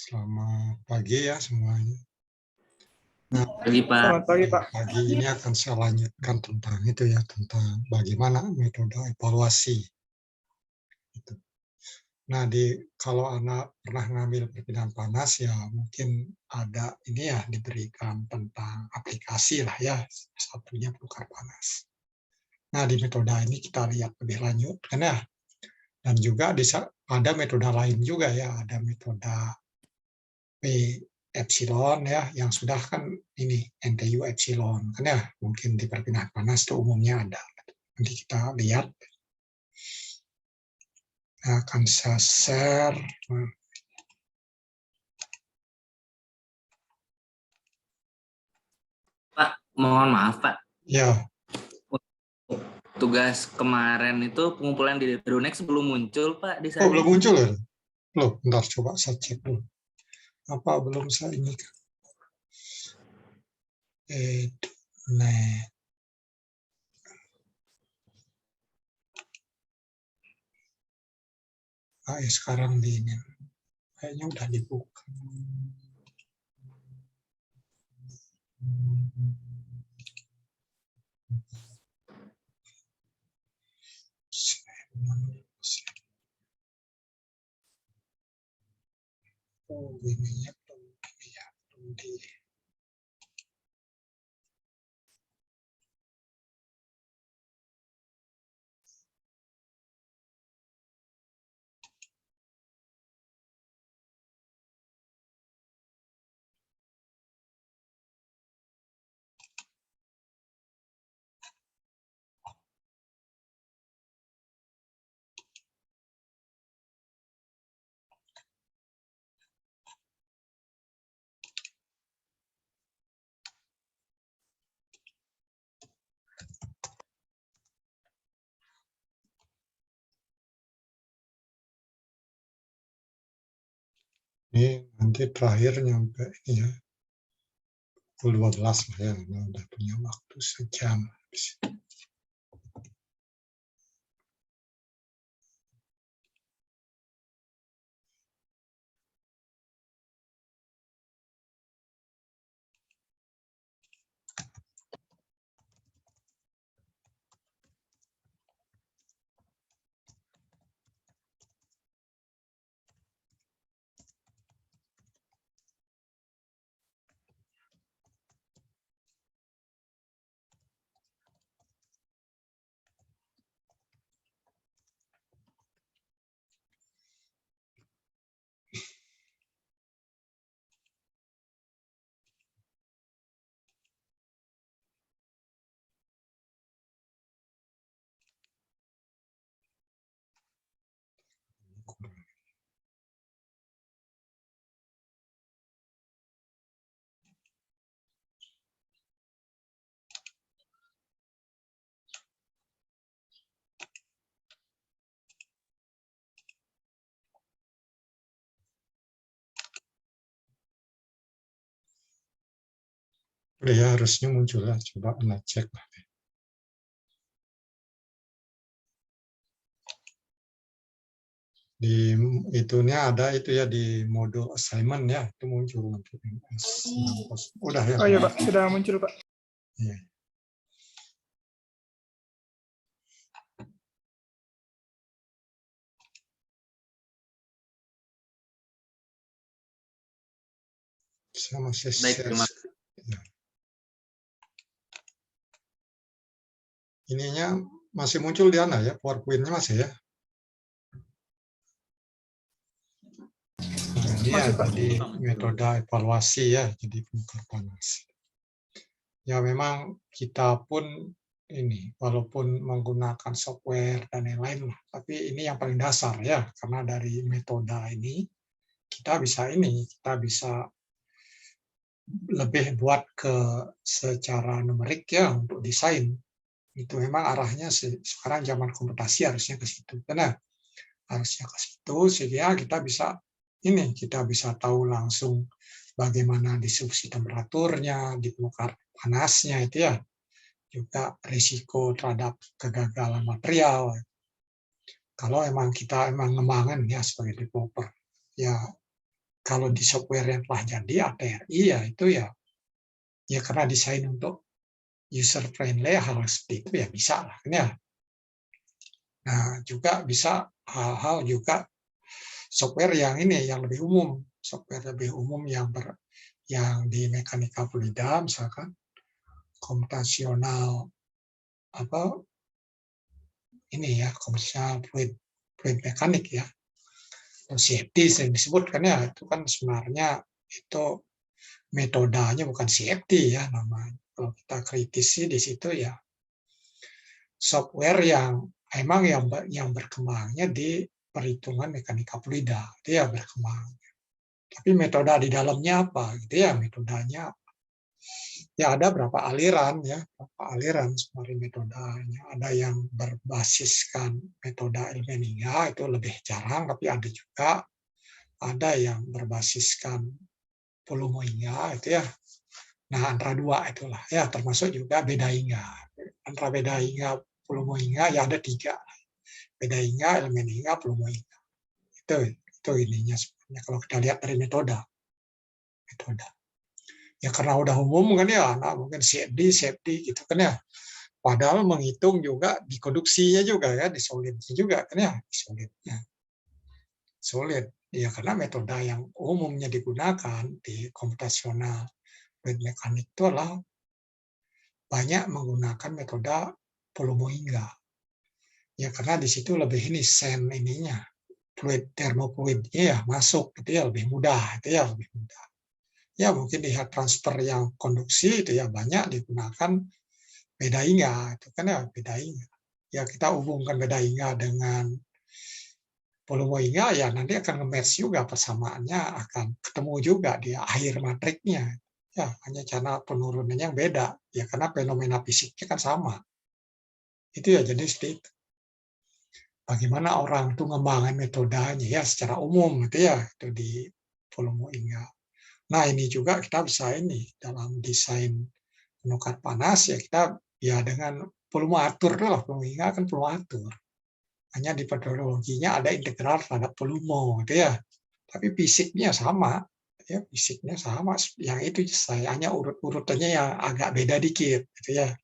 Selamat pagi ya semuanya. Nah, Pagi, Pak. Selamat pagi, Pak. pagi ini akan saya lanjutkan tentang itu ya, tentang bagaimana metode evaluasi. Gitu. Nah, kalau anak pernah ngambil perpindahan panas ya mungkin ada ini ya diberikan tentang aplikasi lah ya, satunya penukar panas. Nah, di metode ini kita lihat lebih lanjut kan ya. Dan juga ada metode lain juga ya, ada metode P epsilon ya, yang sudah kan ini NTU epsilon kan ya, mungkin di perpindahan panas itu umumnya ada. Nanti kita lihat. Nah, akan saya share. Pak, mohon maaf, Pak. Ya, Tugas kemarin itu pengumpulan di Drunex belum muncul, Pak, di sana. belum muncul ya? Loh, bentar coba saya cek dulu. Apa belum saya ini? Nah, sekarang di ini kayaknya udah dibuka. Oh, ini ya belum di. Ini nanti terakhir nyampe ini ya, pukul 12 lah ya, nah, udah punya waktu sejam. Udah ya, harusnya muncul ya, coba Anda cek. Di itunya ada itu ya, di modul assignment ya, itu muncul nanti. Udah ya. Oh iya, Pak, sudah muncul, Pak. Iya. Saya masih Baik, share. terima Ya. Ininya masih muncul di Anda ya, PowerPoint-nya masih ya. Nah, ini ya, Masih, Pak. jadi metode evaluasi ya, jadi penukar panas. Ya memang kita pun ini, walaupun menggunakan software dan lain-lain, tapi ini yang paling dasar ya, karena dari metode ini kita bisa lebih buat ke secara numerik ya untuk desain. Itu memang arahnya sekarang zaman komputasi harusnya ke situ. Karena harusnya ke situ sehingga kita bisa tahu langsung bagaimana distribusi temperaturnya, di penukar panasnya itu ya. Juga risiko terhadap kegagalan material. Kalau emang kita ngembangin ya sebagai developer. Ya kalau di software yang telah jadi ATRI ya itu ya karena desain untuk user friendly hal seperti itu ya bisa lah kan ya. Nah, juga bisa hal-hal juga software yang ini yang lebih umum, software lebih umum yang di mekanika fluida misalkan komputasional apa ini ya komputasional fluid mekanik ya. Atau CFD sering disebut kan ya, itu kan sebenarnya itu metodenya bukan CFD ya namanya. Kalau kita kritisi di situ ya software yang emang yang berkembangnya di perhitungan mekanika fluida, itu ya berkembang. Tapi metode di dalamnya apa? Gitu ya metodenya. Ya ada berapa aliran ya, berapa aliran sebenarnya metodenya. Ada yang berbasiskan metode Elmeniga itu lebih jarang, tapi ada yang berbasiskan Polomoinga itu ya. Nah antara dua itulah ya termasuk juga Bedainga. Antara Bedainga Polomoinga ya ada tiga. Bedainga, Elmeniga, Polomoinga. Itu ininya sebenarnya kalau kita lihat dari metode. Ya karena udah umum kan ya, nah mungkin CFD gitu kan ya. Padahal menghitung juga di konduksinya juga ya, di solidnya juga kan ya, di solidnya. Solid, ya karena metode yang umumnya digunakan di komputasional fluid mekanik itu adalah banyak menggunakan metode Polomoinga. Ya karena di situ lebih ini sen ininya, fluid termofluidnya ya masuk gitu ya lebih mudah, itu ya lebih mudah. Ya mungkin di heat transfer yang konduksi itu ya banyak digunakan Bedainga, itu kan ya Bedainga. Ya kita hubungkan Bedainga dengan Polomoinga ya nanti akan nge-match juga persamaannya akan ketemu juga di akhir matriknya. Ya hanya cara penurunannya yang beda. Ya karena fenomena fisiknya kan sama. Itu ya jadi seperti itu. Bagaimana orang itu ngembangin metodenya ya secara umum gitu ya itu di Polomoinga. Nah ini juga kita bisa ini dalam desain penukar panas ya kita ya dengan volume atur lah Polomoinga kan volume atur. Hanya di metodologinya ada integral terhadap volume gitu ya. Tapi fisiknya sama ya fisiknya sama yang itu saya hanya urut-urutannya yang agak beda dikit gitu ya.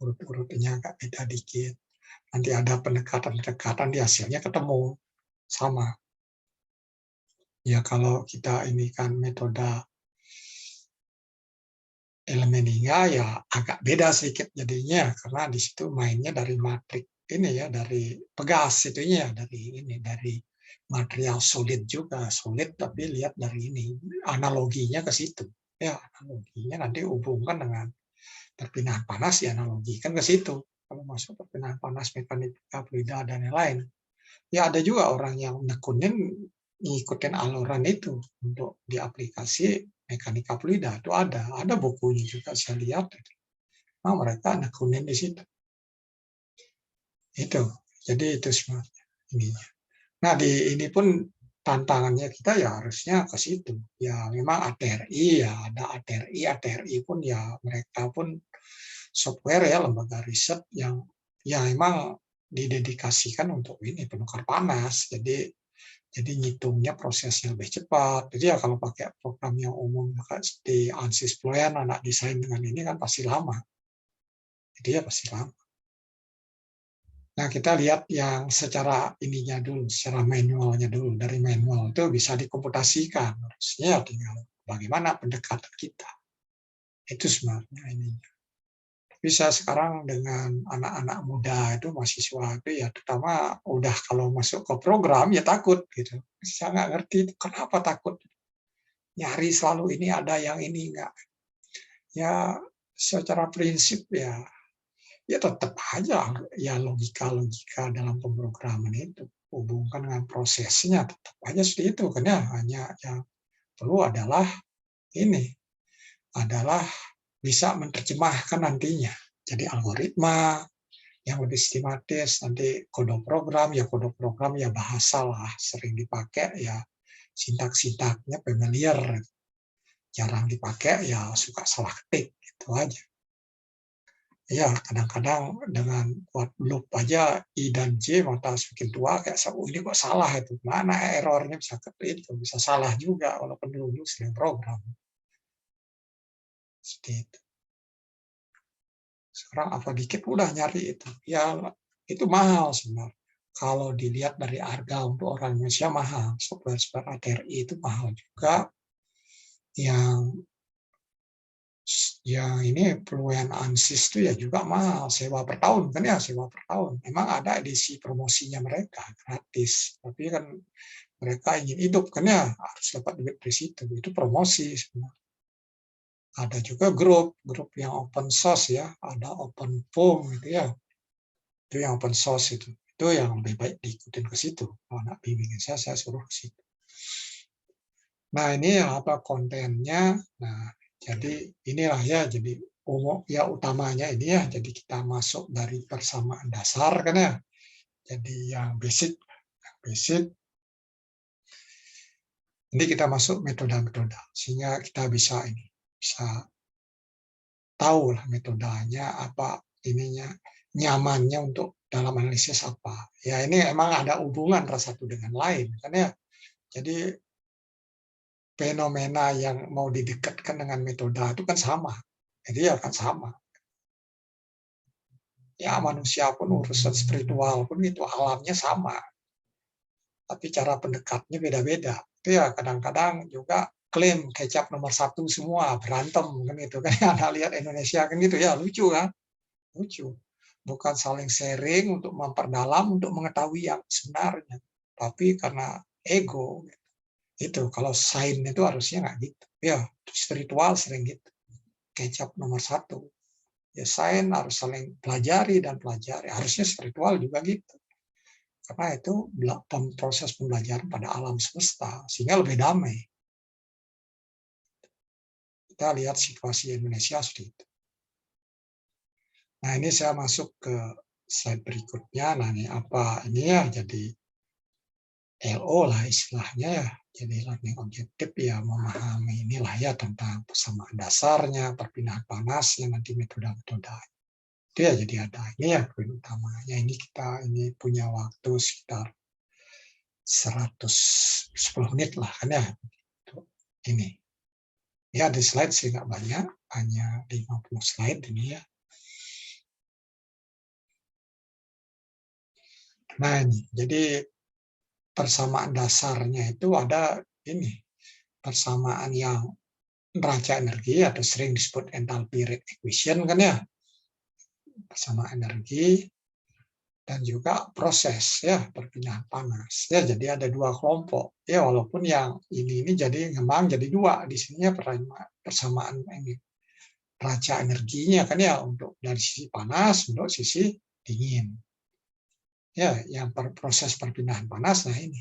Urut-urutannya agak beda dikit. Nanti ada pendekatan-pendekatan di hasilnya ketemu sama. Ya kalau kita ini kan metode Elmeniga ya agak beda sedikit jadinya karena di situ mainnya dari matrik ini ya dari pegas itunya dari material solid juga solid tapi lihat dari ini analoginya ke situ ya analoginya nanti hubungkan dengan perpindahan panas ya analogikan ke situ kalau masuk perpindahan panas mekanika fluida dan lain-lain ya ada juga orang yang nekunin ngikutin aluran itu untuk diaplikasi mekanika fluida itu ada bukunya juga saya lihat nah, mereka nekunin di situ itu jadi itu sebenarnya ininya nah di ini pun tantangannya kita ya harusnya ke situ ya memang ATRI ya ada ATRI pun ya mereka pun software ya lembaga riset yang ya memang didedikasikan untuk ini penukar panas jadi ngitungnya prosesnya lebih cepat. Jadi ya kalau pakai program yang umum seperti ANSYS Plan, anak desain dengan ini kan pasti lama. Jadi ya pasti lama. Nah kita lihat yang secara ininya dulu, secara manualnya dulu. Dari manual itu bisa dikomputasikan. Harusnya tinggal bagaimana pendekatan kita. Itu sebenarnya ininya. Bisa sekarang dengan anak-anak muda itu mahasiswa itu ya terutama udah kalau masuk ke program ya takut gitu. Saya nggak ngerti kenapa takut. Nyari selalu ini ada yang ini enggak. Ya secara prinsip ya tetap aja ya logika-logika dalam pemrograman itu hubungkan dengan prosesnya tetap aja seperti itu kan ya hanya yang perlu adalah ini adalah bisa menerjemahkan nantinya jadi algoritma yang lebih sistematis nanti kode program ya bahasa lah sering dipakai ya sintak-sintaknya familiar jarang dipakai ya suka salah ketik gitu aja Ya, kadang-kadang dengan buat loop aja I dan J maka semakin tua kayak oh ini kok salah itu, mana errornya bisa ke itu, bisa salah juga walaupun dulu sering program. Seperti itu. Sekarang apa dikit udah nyari itu. Ya itu mahal sebenarnya. Kalau dilihat dari harga untuk orang Indonesia mahal, software ATRI itu mahal juga. Yang ini Fluent ANSYS itu ya juga mahal, sewa per tahun kan ya, sewa per tahun. Memang ada edisi promosinya mereka gratis, tapi kan mereka ingin hidup kan ya, harus dapat duit dari situ. Itu promosi sebenarnya. Ada juga grup yang open source ya, ada open forum gitu ya. Itu yang open source itu. Itu yang lebih baik diikutin ke situ. Kalau anak bimbingan saya suruh ke situ. Nah, ini apa kontennya. Nah, jadi inilah ya, jadi ya utamanya ini ya, jadi kita masuk dari persamaan dasar kan ya. Jadi yang basic. Ini kita masuk metode-metode sehingga kita bisa tahu lah metodenya apa ininya nyamannya untuk dalam analisis apa. Ya ini emang ada hubungan antara satu dengan lain kan ya. Jadi fenomena yang mau didekatkan dengan metode itu kan sama. Jadi ya kan sama. Ya manusia pun urusan spiritual pun itu alamnya sama. Tapi cara pendekatnya beda-beda. Itu ya kadang-kadang juga klaim kecap nomor satu semua, berantem kan itu kan. Anda lihat Indonesia kan gitu ya, lucu kan? Lucu. Bukan saling sharing untuk memperdalam, untuk mengetahui yang sebenarnya. Tapi karena ego, itu kalau sains itu harusnya nggak gitu. Ya, spiritual sering gitu. Kecap nomor satu. Ya sains harus saling pelajari dan pelajari. Harusnya spiritual juga gitu. Karena itu proses pembelajaran pada alam semesta, sehingga lebih damai. Kita lihat situasi Indonesia seperti itu. Nah, ini saya masuk ke slide berikutnya. Nah, ini apa ini ya? Jadi LO lah istilahnya ya. Jadi learning objektif ya memahami inilah ya tentang persamaan dasarnya, perpindahan panasnya, nanti metode-metode. Itu ya jadi ada ini ya poin utamanya. Ini kita ini punya waktu sekitar 110 menit lah kan ya. Ini. Ya di slide sih nggak banyak, hanya 50 slide ini ya. Nah ini, jadi persamaan dasarnya itu ada ini, persamaan yang neraca energi atau sering disebut enthalpy rate equation kan ya, persamaan energi dan juga proses ya perpindahan panas ya. Jadi ada dua kelompok ya, walaupun yang ini jadi ngembang jadi dua di sininya persamaan ini neraca energinya kan ya, untuk dari sisi panas untuk sisi dingin. Ya, yang proses perpindahan panas, nah ini.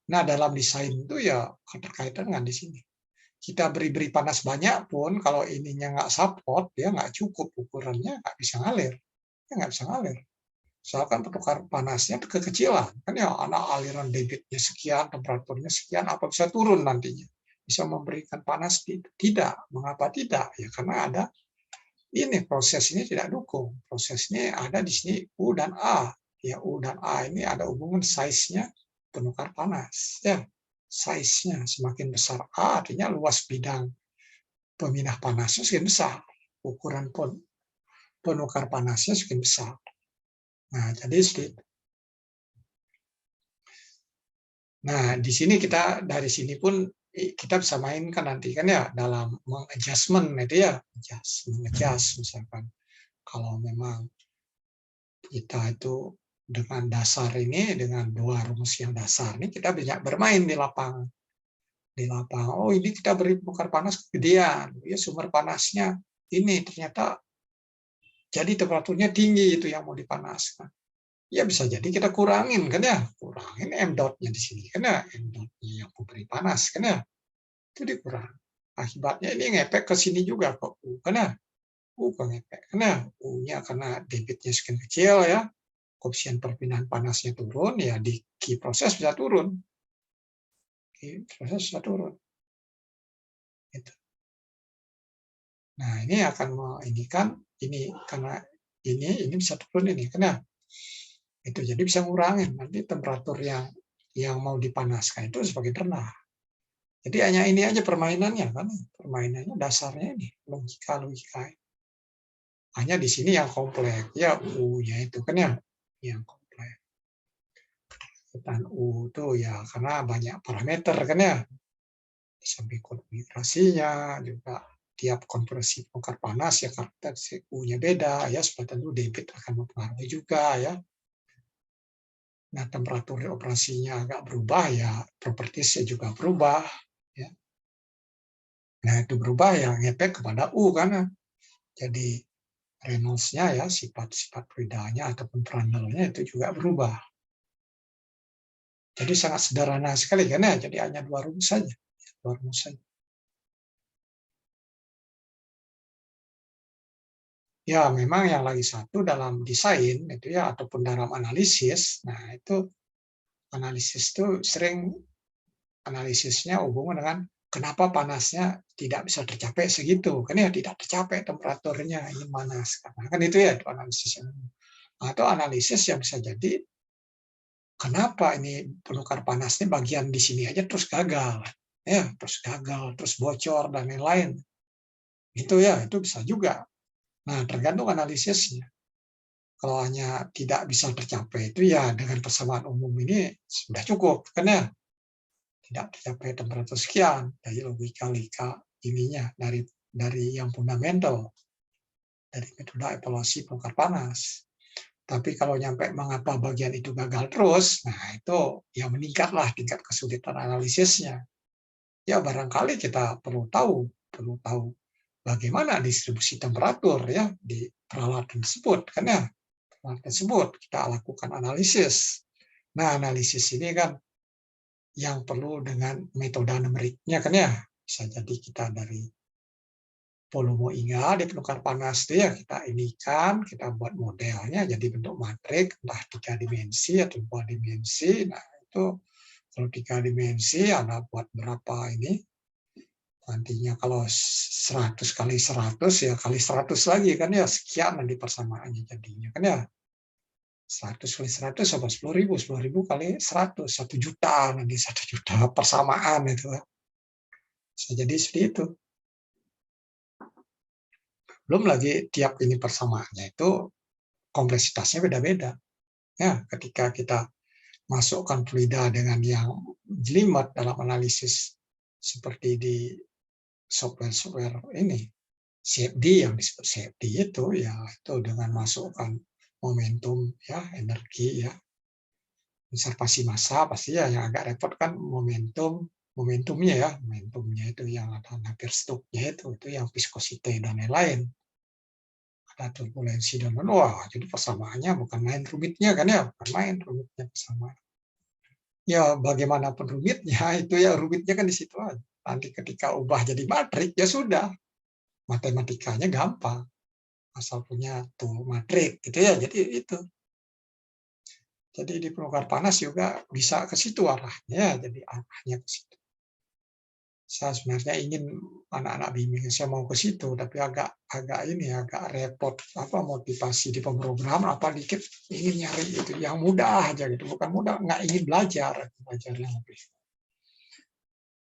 Nah, dalam desain itu ya keterkaitan dengan di sini. Kita beri panas banyak pun, kalau ininya nggak support, ya nggak cukup ukurannya, nggak bisa ngalir. Ya nggak bisa ngalir. Misalkan pertukaran panasnya kekecilan, kan ya anak aliran debitnya sekian, temperaturnya sekian, apa bisa turun nantinya? Bisa memberikan panas? Tidak. Mengapa tidak? Ya karena ada ini proses ini tidak dukung. Prosesnya ada di sini U dan A. Ya U dan A ini ada hubungan size-nya penukar panas. Ya, size-nya semakin besar A artinya luas bidang pemindah panasnya semakin besar. Ukuran penukar panasnya semakin besar. Nah, jadi di sini kita dari sini pun kita bisa mainkan nanti kan ya dalam mengadjustment itu ya, mengadjust misalkan kalau memang kita itu dengan dasar ini, dengan dua rumus yang dasar ini, kita banyak bermain di lapangan. Di lapangan, oh ini kita beri bongkar panas kegedean, ya sumber panasnya ini ternyata jadi temperaturnya tinggi itu yang mau dipanaskan. Ya bisa jadi kita kurangin kan ya, kurangin m dot-nya di sini kan ya, m dot-nya yang memberi panas kan ya, itu dikurang. Akibatnya ini ngepek ke sini juga kok, kan ya, ngepek kan ya, U-nya karena debitnya sekian kecil ya, koefisien perpindahan panasnya turun, ya di key proses bisa turun. Key proses bisa turun. Gitu. Nah, ini akan mengindikan ini karena ini bisa turun ini, kan ya. Itu jadi bisa ngurangin nanti temperatur yang mau dipanaskan itu semakin rendah. Jadi hanya ini aja permainannya kan, permainannya dasarnya ini logika. Hanya di sini yang kompleks ya U-nya itu kan ya yang kompleks. Dan U itu ya karena banyak parameter kan ya. Di samping konfigurasinya juga tiap konversi bongkar panas ya karakteristik U-nya beda ya, supaya tentu debit akan mempengaruhi juga ya. Nah, temperatur operasinya agak berubah ya, propertiesnya juga berubah ya. Nah, itu berubah ya ngefek kepada U kan. Jadi Reynolds-nya ya, sifat-sifat fluidanya ataupun Prandtl-nya itu juga berubah. Jadi sangat sederhana sekali kan ya, jadi hanya dua rumus saja. Dua rumus saja. Ya, memang yang lagi satu dalam desain itu ya ataupun dalam analisis. Nah, itu analisis itu sering analisisnya hubungan dengan kenapa panasnya tidak bisa tercapai segitu. Kan ya tidak tercapai temperaturnya, ini panas. Karena kan itu ya itu analisis. Atau analisis yang bisa jadi kenapa ini penukar panasnya bagian di sini aja terus gagal. Ya, terus bocor dan lain-lain. Itu ya, itu bisa juga. Nah, tergantung analisisnya. Kalau hanya tidak bisa tercapai itu ya dengan persamaan umum ini sudah cukup, kan ya? Tidak tercapai temperatur sekian dari logika ininya dari yang fundamental dari metode evaluasi bongkar panas. Tapi kalau nyampe mengapa bagian itu gagal terus, nah itu ya meningkatlah tingkat kesulitan analisisnya. Ya barangkali kita perlu tahu bagaimana distribusi temperatur ya di peralatan tersebut, kan ya. Peralatan tersebut kita lakukan analisis. Nah, analisis ini kan yang perlu dengan metode numeriknya kan ya. Bisa jadi kita dari volume ingat di penukar panas itu ya kita inikan, kita buat modelnya jadi bentuk matrik, entah 3 dimensi atau 2 dimensi. Nah, itu kalau 3 dimensi ada buat berapa ini, nantinya kalau 100 kali 100 ya kali 100 lagi kan ya, sekian nanti persamaannya jadinya kan ya. 100 kali 100 sama 10.000, 10.000 kali 100, 1 juta nanti 1 juta persamaan itu. Bisa jadi seperti itu. Belum lagi tiap ini persamaannya itu kompleksitasnya beda-beda. Ya, ketika kita masukkan fluida dengan yang jelimet dalam analisis seperti di software ini, CFD yang disebut CFD itu ya itu dengan masukkan momentum ya, energi ya, konservasi massa pasti ya yang agak repot kan momentumnya ya, momentumnya itu yang ada napier stokesnya itu yang viscosity dan lain-lain. Ada turbulensi dan wah jadi persamaannya bukan main rumitnya kan ya, bukan main rumitnya persamaan. Ya bagaimanapun rumitnya itu ya rumitnya kan di situ aja. Nanti ketika ubah jadi matrik ya sudah, matematikanya gampang asal punya tuh matrik gitu ya. Jadi itu. Jadi di penukar panas juga bisa ke situ arahnya, jadi arahnya ke situ. Saya sebenarnya ingin anak-anak bimbingan saya mau ke situ, tapi agak ini agak repot apa motivasi di pemrogram apa dikit ingin nyari itu yang mudah aja gitu, bukan mudah nggak ingin belajar yang lebih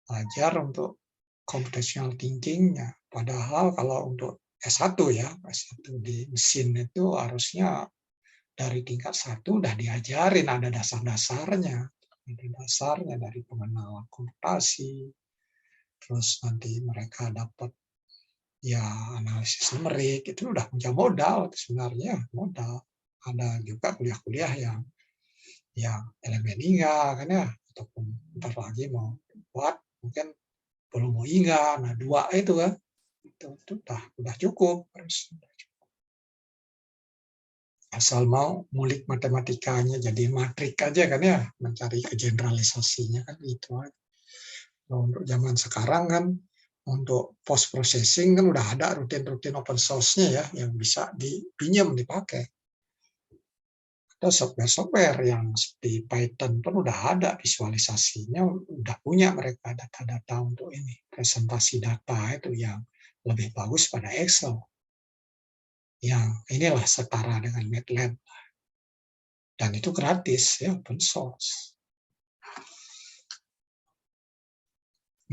belajar untuk computational thinking-nya. Padahal kalau untuk S1 ya, S1 di mesin itu harusnya dari tingkat 1 udah diajarin ada dasar-dasarnya, ada dasarnya dari pengenalan komputasi, terus nanti mereka dapat ya analisis numerik itu udah punya modal sebenarnya modal. Ada juga kuliah-kuliah yang elemen hingga kan ya ataupun ntar lagi mau buat mungkin belum mau hingga nah dua itu kan itu udah cukup harus asal mau ngulik matematikanya jadi matrik aja kan ya mencari kegeneralisasinya kan itu aja. Nah, untuk zaman sekarang kan untuk post processing kan udah ada rutin-rutin open source-nya ya yang bisa dipinjam dipakai. Atau software-software yang seperti Python pun udah ada visualisasinya, udah punya mereka data-data untuk ini presentasi data itu yang lebih bagus pada Excel. yang inilah setara dengan MATLAB. Dan itu gratis, ya, open source.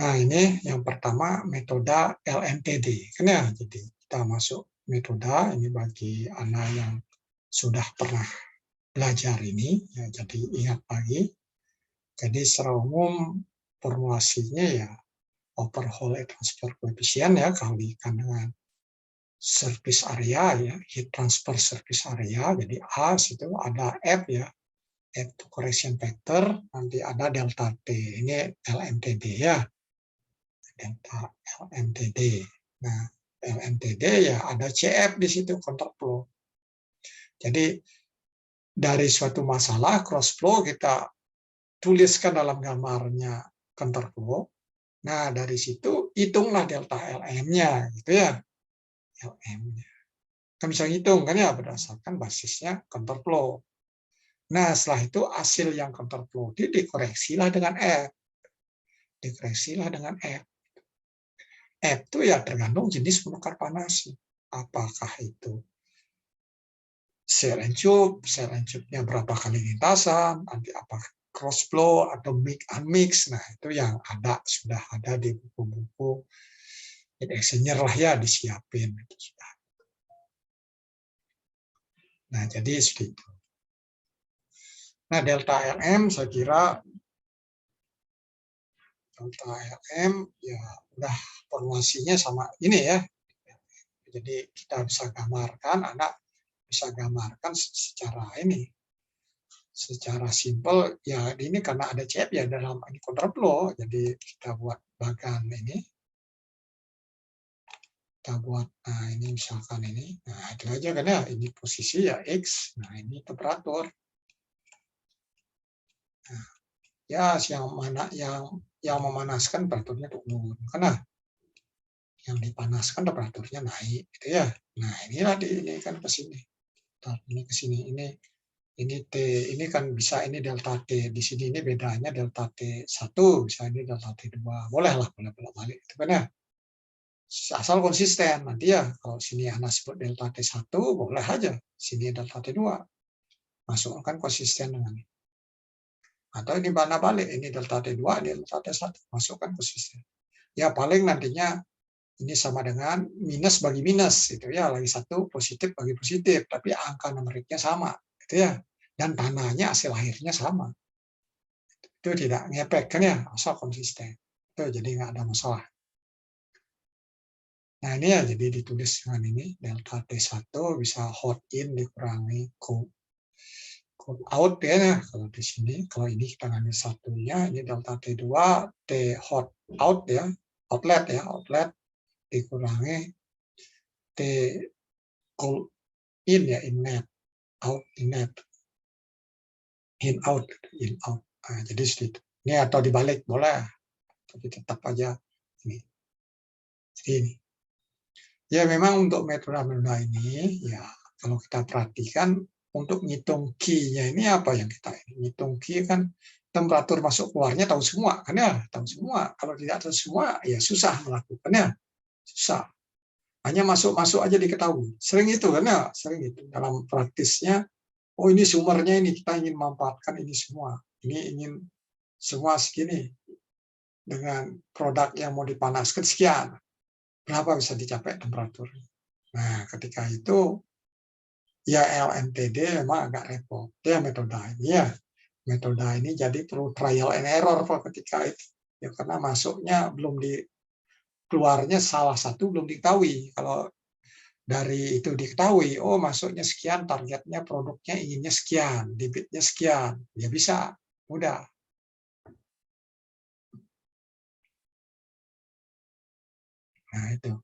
Nah, ini yang pertama metode LMTD. Kan ya, jadi kita masuk metode ini bagi Anda yang sudah pernah belajar ini, ya, jadi ingat lagi. Jadi secara umum formulasinya ya overhaul transfer coefficient ya kalikan dengan surface area ya, heat transfer surface area. Jadi A situ ada F ya, F itu correction factor, nanti ada delta T. Ini LMTD ya. Delta LMTD. Nah, LMTD ya ada CF di situ, counter flow. Jadi dari suatu masalah cross flow kita tuliskan dalam gambarnya counter flow. Nah, dari situ hitunglah delta LM-nya gitu ya. LM-nya. Kan bisa hitung kan ya berdasarkan basisnya counter flow. Nah, setelah itu hasil yang counter flow dikoreksilah dengan F. Dikoreksilah dengan F. F itu ya tergantung jenis penukar panas. Apakah itu shell and tube-nya berapa kali lintasan, nanti apakah cross flow atau mix unmix. Nah, itu yang sudah ada di buku-buku heat exchanger lah ya, disiapin. Nah, jadi seperti itu. Nah, delta LM saya kira delta LM ya udah formulasinya sama ini ya. Jadi kita bisa gambarkan, Anda bisa gambarkan secara ini, secara simpel ya ini karena ada CF ya dalam ini kontraflow, jadi kita buat bagan ini, kita buat nah ini misalkan ini, nah itu aja kan ya, ini posisi ya X, nah ini temperatur. Nah, ya yang mana yang memanaskan temperaturnya turun, karena yang dipanaskan temperaturnya naik, gitu ya. Nah inilah ini kan ke sini, ini ke sini, ini T, ini kan bisa ini delta T, di sini ini bedanya delta T1, bisa ini delta T2, boleh lah, boleh balik itu kan ya. Asal konsisten, nanti ya kalau sini Anda sebut delta T1, boleh aja, sini delta T2, masukkan konsisten dengan ini. Atau ini mana balik, ini delta T2, ini delta T1, masukkan konsisten. Ya paling nantinya ini sama dengan minus bagi minus, itu ya, lagi satu positif bagi positif, tapi angka numeriknya sama, gitu ya. Dan tanahnya hasil akhirnya sama. Itu tidak ngepek kan ya, asal konsisten. Itu jadi nggak ada masalah. Nah ini ya jadi ditulis dengan ini delta T1 bisa hot in dikurangi cold out ya. Kalau di sini, kalau ini kita ngambil satunya, ini delta T2 T hot out ya, outlet ya, outlet dikurangi T cold in ya, inlet out inlet in out in out. Nah, jadi seperti itu. Ini atau dibalik boleh, tapi tetap aja ini. Jadi ini. Ya memang untuk metode-metode ini ya kalau kita perhatikan untuk ngitung Q-nya ini apa yang kita ini ngitung Q kan temperatur masuk keluarnya tahu semua kan ya, tahu semua. Kalau tidak tahu semua ya susah melakukannya, susah. Hanya masuk-masuk aja diketahui. Sering itu kan ya, sering itu dalam praktisnya. Oh ini sumbernya ini kita ingin memanfaatkan ini semua. Ini ingin semua segini dengan produk yang mau dipanaskan sekian. Berapa bisa dicapai temperaturnya. Nah, ketika itu ya LMTD memang agak repot. Ya metode ini ya. Metode ini jadi perlu trial and error ketika itu. Ya karena masuknya belum keluarnya salah satu belum diketahui. Kalau dari itu diketahui, oh masuknya sekian, targetnya produknya inginnya sekian, debitnya sekian. Ya bisa, mudah. Nah, itu.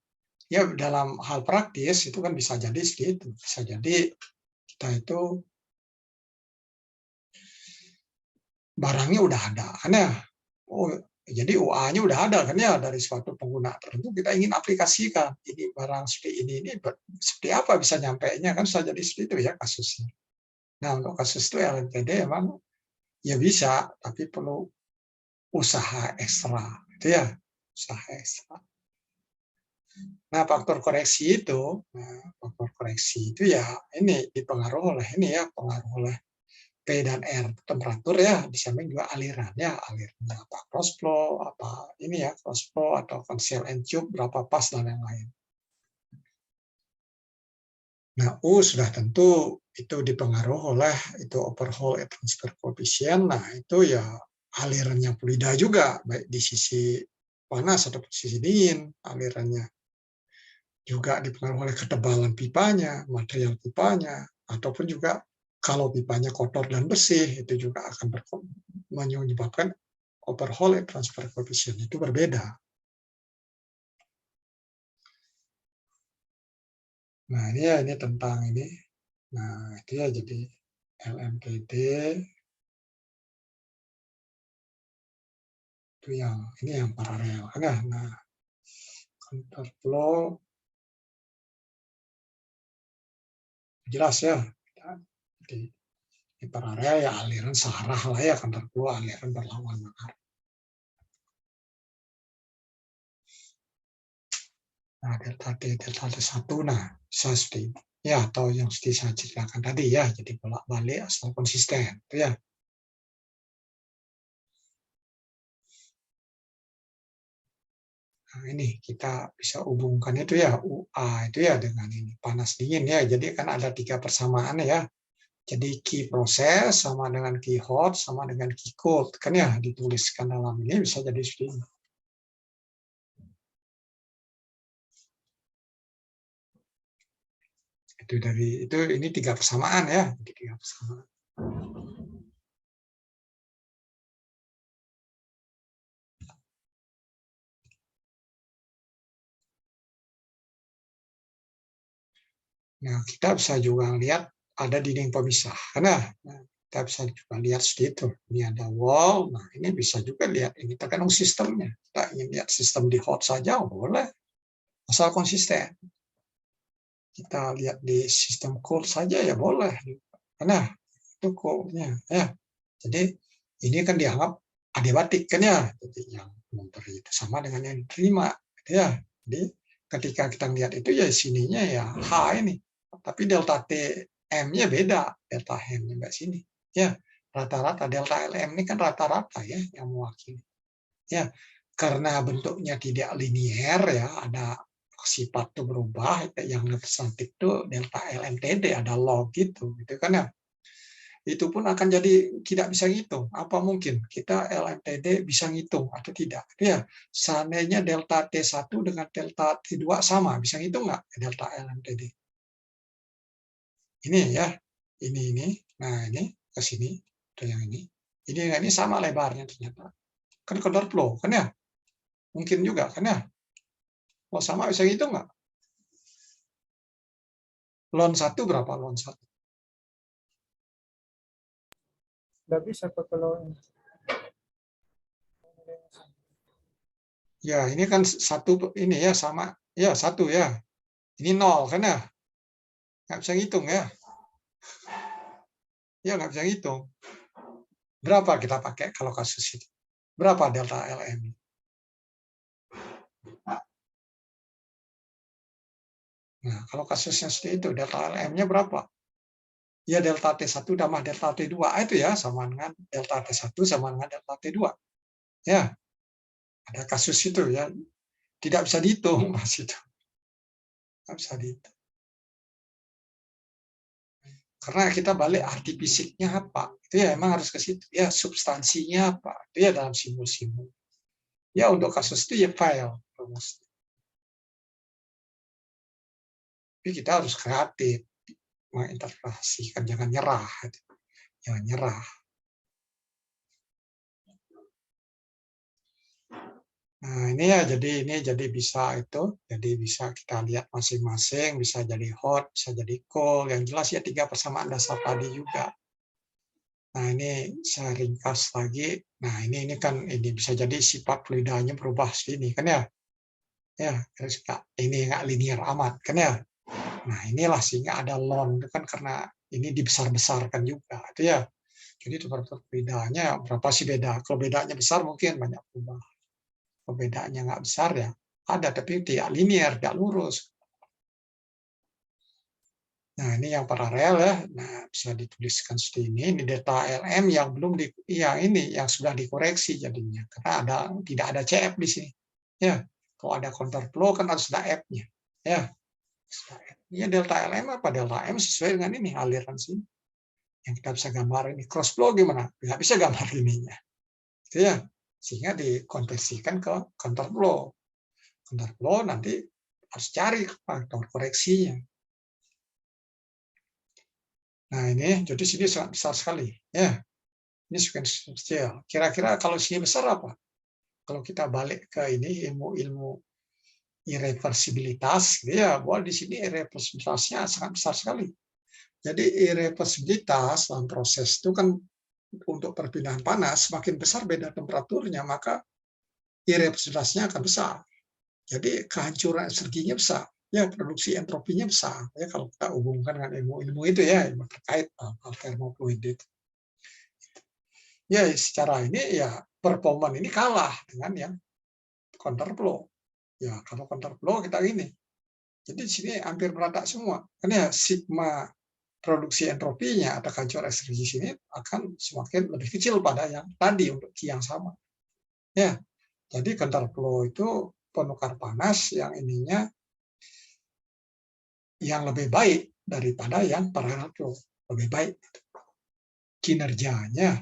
Ya dalam hal praktis itu kan bisa jadi seperti itu. Bisa jadi kita itu barangnya udah ada kan ya. Oh, jadi UA-nya udah ada kan ya dari suatu pengguna tertentu kita ingin aplikasikan ini barang seperti ini seperti apa bisa nyampainya kan bisa jadi seperti itu ya kasusnya. Nah untuk kasus itu LMTD emang ya bisa tapi perlu usaha ekstra gitu ya, usaha ekstra. Nah, faktor koreksi itu ya ini dipengaruhi oleh ini ya, pengaruh oleh P dan R temperatur ya, di samping juga alirannya, alirannya apa cross flow, apa ini ya cross flow atau conceal and tube berapa pas dan lain-lain. Nah, U sudah tentu itu dipengaruhi oleh itu overhaul transfer coefficient. Nah, itu ya alirannya fluida juga, baik di sisi panas atau sisi dingin alirannya. Juga dipengaruhi oleh ketebalan pipanya, material pipanya, ataupun juga kalau pipanya kotor dan bersih, itu juga akan menyebabkan overhaul transfer coefficient itu berbeda. Nah, ini ya ini tentang ini. Nah, itu ya jadi LMTD itu yang ini yang paralel. Nah, counterflow jelas ya. Jadi di paralel ya aliran searah lah ya, counterflow aliran berlawanan arah. Nah, delta T1, nah bisa seperti ya, atau yang seperti saya ceritakan tadi ya, jadi bolak-balik asal konsisten, itu ya. Nah, ini kita bisa hubungkan itu ya, UA itu ya dengan ini, panas dingin ya, jadi kan ada 3 persamaan ya. Jadi key proses sama dengan key hot sama dengan key cold, kan ya dituliskan dalam ini bisa jadi seperti ini. Itu dari itu ini 3 persamaan ya, jadi 3 persamaan. Nah, kita bisa juga lihat ada dinding pemisah, karena kita bisa juga lihat seperti itu. Ini ada wall, nah ini bisa juga lihat ini tergantung sistemnya. Kita ingin lihat sistem di hot saja boleh, asal konsisten. Kita lihat di sistem cold saja ya boleh, karena itu cold-nya ya. Jadi ini kan dianggap adiabatik kan ya, jadi yang memberi itu sama dengan yang diterima ya. Jadi ketika kita lihat itu ya sininya ya H ini, tapi delta T M-nya beda, delta M-nya mbak sini ya, rata-rata delta LM ini kan rata-rata ya yang mewakili ya, karena bentuknya tidak linier ya, ada sifat itu berubah, yang representatif itu delta LMTD ada log gitu kan ya. Itu pun akan jadi tidak bisa ngitung. Apa mungkin kita LMTD bisa ngitung atau tidak? Ya, seandainya delta T1 dengan delta T2 sama, bisa ngitung nggak delta LMTD? Ini ya, ini. Nah ini ke sini, atau yang ini. Ini sama lebarnya ternyata. Kan counterflow, kan ya? Mungkin juga, kan ya? Kalau sama bisa ngitung nggak? Lon 1 berapa lon 1? Nggak bisa kalau Ya, ini kan satu ini ya sama ya 1 ya. Ini 0 kan ya? Nggak bisa ngitung ya. Ya nggak bisa ngitung. Berapa kita pakai kalau kasus itu? Berapa delta LM? Nah, kalau kasusnya seperti itu, delta LM-nya berapa? Ya delta T1 tambah delta T2 itu ya, sama dengan delta T1 sama dengan delta T2. Ya, ada kasus itu ya. Tidak bisa dihitung Mas itu. Tidak bisa dihitung. Karena kita balik arti fisiknya apa. Itu ya emang harus ke situ. Ya substansinya apa. Itu ya dalam simbol-simbol. Ya untuk kasus itu ya file. Tapi kita harus kreatif menginterpretasikan, jangan nyerah. Jangan nyerah. Nah, ini ya jadi bisa itu, jadi bisa kita lihat masing-masing, bisa jadi hot, bisa jadi cold, yang jelas ya 3 persamaan dasar tadi juga. Nah, ini saya ringkas lagi. Nah, ini kan ini bisa jadi sifat fluidanya berubah sini kan ya. Ya, terus ini nggak linear amat kan ya. Nah, inilah sehingga ada lon itu kan karena ini dibesar-besarkan juga itu ya. Jadi temperatur fluidanya berapa sih beda? Kalau bedanya besar mungkin banyak berubah. Perbedaannya nggak besar ya, ada, tapi tidak linear, tidak lurus. Nah, ini yang paralel ya. Nah, bisa dituliskan seperti ini. Ini delta LM yang belum yang sudah dikoreksi jadinya. Karena tidak ada CF di sini. Ya, kalau ada counterflow kan harus ada F-nya. Ya. Ini delta LM apa? Delta M sesuai dengan ini aliran sini. Yang kita bisa gambar ini cross flow gimana? Nggak bisa gambar ininya. Itu ya. Sehingga dikonversikan ke counterflow. Counterflow nanti harus cari faktor koreksinya. Nah, ini jadi sini sangat besar sekali. Ya, ini sekuensi kecil. Kira-kira kalau sini besar apa? Kalau kita balik ke ini ilmu irreversibilitas, gitu ya, bahwa di sini irreversibilitasnya sangat besar sekali. Jadi irreversibilitas dalam proses itu kan untuk perpindahan panas, semakin besar beda temperaturnya, maka irreversibilitasnya akan besar. Jadi kehancuran energinya besar. Ya, produksi entropinya besar. Ya, kalau kita hubungkan dengan ilmu-ilmu itu ya, ilmu terkait termofluid itu. Ya, secara ini ya performan ini kalah dengan yang counterflow. Ya, kalau counterflow kita ini. Jadi di sini hampir merata semua. Karena ya, sigma produksi entropinya atau kehancuran energi sini akan semakin lebih kecil pada yang tadi untuk Q yang sama. Ya, jadi counterflow itu penukar panas yang ininya yang lebih baik daripada yang parallel flow, lebih baik kinerjanya.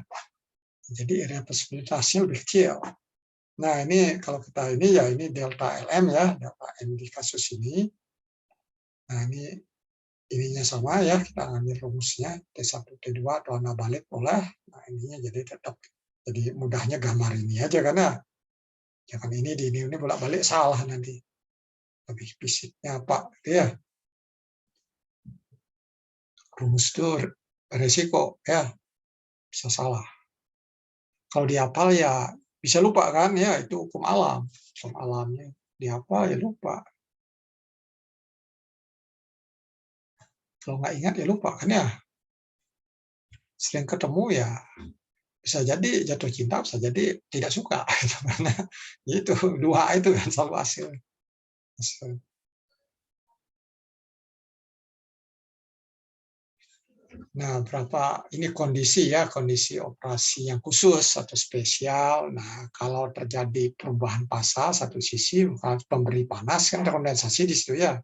Jadi irreversibilitasnya lebih kecil. Nah, ini kalau kita ini ya ini delta LM ya, delta M di kasus ini. Nah, ini ininya sama ya, kita ambil rumusnya T1 T2 atau warna balik boleh. Nah, ininya jadi tetap jadi mudahnya gambar ini aja karena jangan ini di ini bolak-balik salah nanti. Lebih fisiknya apa gitu ya. Rumus itu resiko ya, bisa salah. Kalau dihafal ya bisa lupa kan ya, itu hukum alam. Hukum alamnya dihafal ya lupa. Kalau nggak ingat ya lupa kan ya. Sering ketemu ya bisa jadi jatuh cinta, bisa jadi tidak suka. Karena itu dua itu kan selalu hasil. Nah, berapa ini kondisi ya, kondisi operasi yang khusus atau spesial. Nah, kalau terjadi perubahan fasa satu sisi, pemberi panas kan kondensasi di situ ya.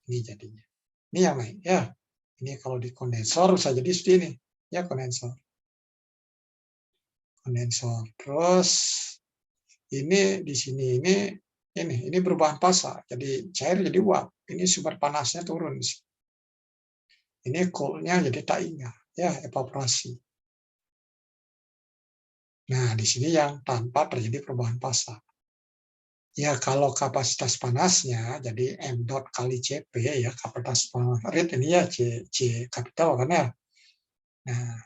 Ini jadinya. Ini yang naik ya. Ini kalau di kondensor bisa jadi seperti ini. Ya, kondensor. Kondensor. Terus ini di sini ini perubahan fasa. Jadi cair jadi uap. Ini sumber panasnya turun. Ini coolnya jadi tak ingat. Ya, evaporasi. Nah, di sini yang tanpa terjadi perubahan fasa. Ya, kalau kapasitas panasnya, jadi M dot kali Cp, ya, kapasitas panas rate ini ya, C kapital kan ya. Nah,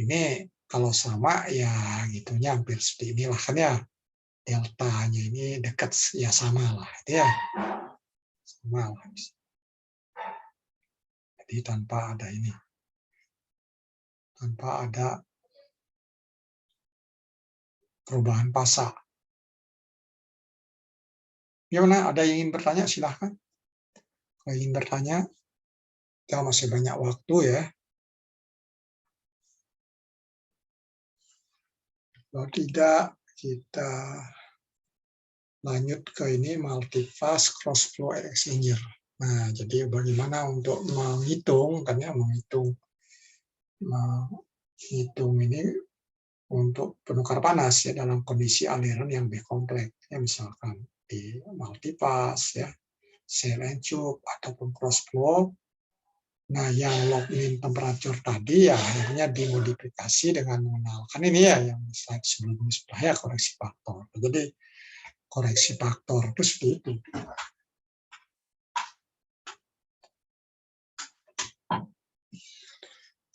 ini kalau sama, ya gitunya hampir seperti inilah kan ya. Deltanya ini dekat, ya sama lah. Ya, sama lah. Jadi tanpa ada ini. Tanpa ada perubahan fasa. Gimana? Ada yang ingin bertanya? Silahkan. Kalau ingin bertanya, kita masih banyak waktu ya. Kalau tidak, kita lanjut ke ini multi-fase cross flow exchanger. Nah, jadi bagaimana untuk menghitung, kan ya, menghitung ini untuk penukar panas ya dalam kondisi aliran yang lebih kompleks. Ya, misalkan di multi-fase ya, cell and tube ataupun cross flow. Nah, yang lock-in temperature tadi ya akhirnya dimodifikasi dengan mengenalkan ini ya yang slide sebelumnya sudah ya koreksi faktor. Jadi koreksi faktor itu seperti itu.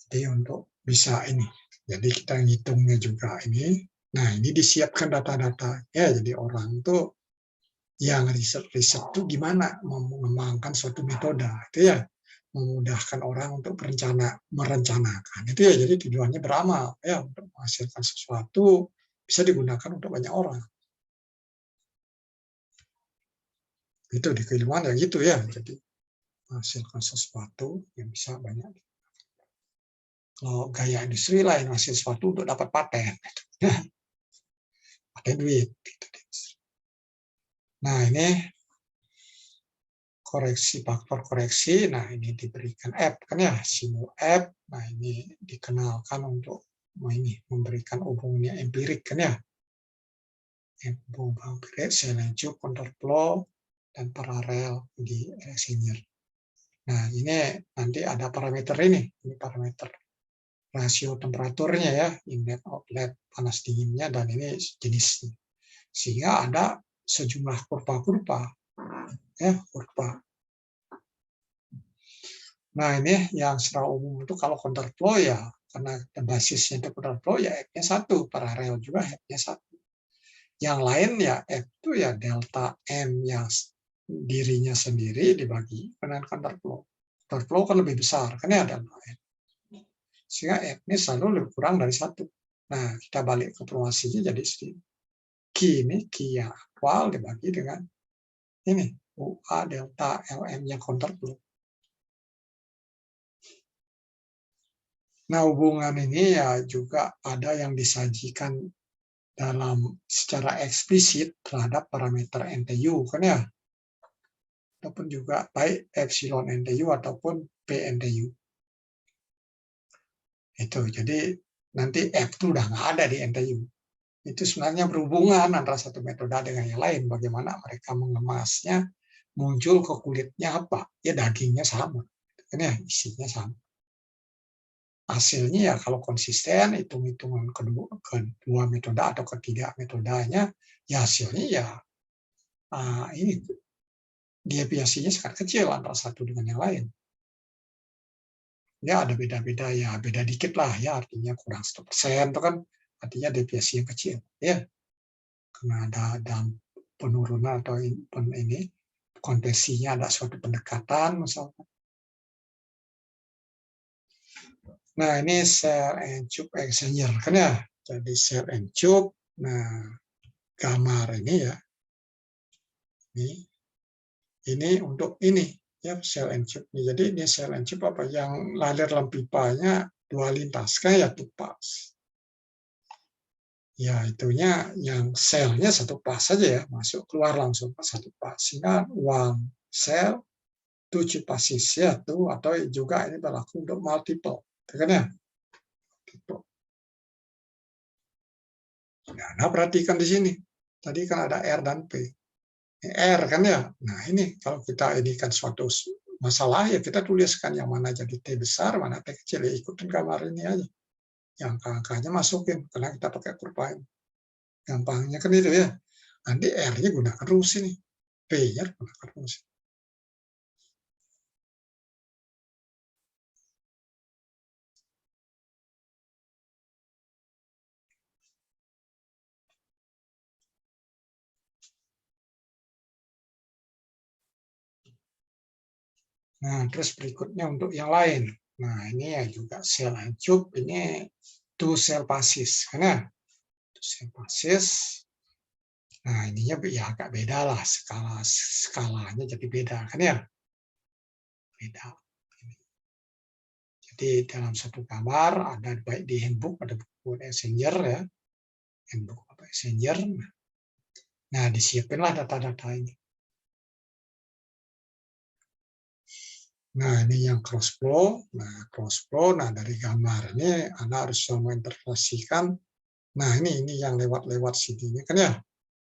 Jadi untuk bisa ini, jadi kita ngitungnya juga ini. Nah, ini disiapkan data-data ya. Jadi orang tuh yang riset tuh gimana mengembangkan suatu metode itu ya, memudahkan orang untuk merencanakan itu ya. Jadi tujuannya beramal ya, untuk menghasilkan sesuatu bisa digunakan untuk banyak orang. Itu di keilmuan ya gitu ya. Jadi menghasilkan sesuatu yang bisa banyak. Kalau gaya industri lain hasil sesuatu untuk dapat paten. Pakai duit. Nah, ini koreksi faktor koreksi. Nah, ini diberikan app kan ya, simu app. Nah, ini dikenalkan untuk memberikan hubungannya empirik kan ya. Hubungan empirik, Selenium, counterflow, dan paralel di Exchanger. Nah, ini nanti ada parameter ini parameter rasio temperaturnya ya, inlet outlet panas dinginnya, dan ini jenisnya. Sehingga ada sejumlah kurva-kurva ya, kurva. Nah, ini yang secara umum itu kalau counterflow ya, karena basisnya itu counterflow ya F-nya 1, paralel juga F-nya 1. Yang lain ya F itu ya delta M yang dirinya sendiri dibagi dengan counterflow. Counterflow kan lebih besar, kan ya delta M. Sehingga F-nya selalu lebih kurang dari 1. Nah, kita balik ke formasinya jadi Q ini Q yang aktual dibagi dengan ini UA delta LM yang counterflow. Nah, hubungan ini ya juga ada yang disajikan dalam secara eksplisit terhadap parameter NTU kan ya, ataupun juga baik epsilon NTU ataupun P NTU. Itu jadi nanti F itu udah nggak ada di NTU. Itu sebenarnya berhubungan antara satu metode dengan yang lain. Bagaimana mereka mengemasnya, muncul ke kulitnya apa? Ya dagingnya sama, kan ya isinya sama. Hasilnya ya kalau konsisten, hitung-hitungan kedua metode atau ketiga metodenya, ya hasilnya ya ini deviasinya sangat kecil antara satu dengan yang lain. Ya ada beda-beda ya, beda dikit lah ya, artinya kurang 1% itu kan artinya deviasi yang kecil ya. Karena ada penurunan atau ini konversinya ada suatu pendekatan misalkan. Nah, ini cell and tube exchanger kan ya. Jadi cell and tube. Nah, gambar ini ya. Ini untuk ini ya, cell and tube. Jadi ini cell and tube apa yang lalir dalam pipanya dua lintas kan ya, tupas. Ya, itunya yang selnya satu pas saja ya, masuk keluar langsung satu pas. Sehingga one cell 7 pasis ya tuh, atau juga ini berlaku untuk multiple, kan ya? Nah, perhatikan di sini. Tadi kan ada R dan P. R kan ya. Nah, ini kalau kita ini kan suatu masalah ya kita tuliskan yang mana jadi T besar, mana T kecil, ya ikutin gambar ini aja. Yang angka-angkanya masukin karena kita pakai kurva ini. Gampangnya kan itu ya. Nanti R-nya gunakan rumus ini. P-nya gunakan rumus. Nah, terus berikutnya untuk yang lain. Nah, ini ya juga sel and tube, ini 2 cell passes. Karena 2 cell passes. Nah, ininya ya agak beda lah, skalanya jadi beda kan ya. Beda. Jadi dalam satu gambar ada baik di handbook, ada buku Exchanger ya. Handbook apa Exchanger. Nah, disiapinlah data-data ini. Nah, ini yang cross flow. Nah, cross flow. Nah, dari gambar ini Anda harus menginterpretasikan. Nah, ini yang lewat-lewat sini kan ya.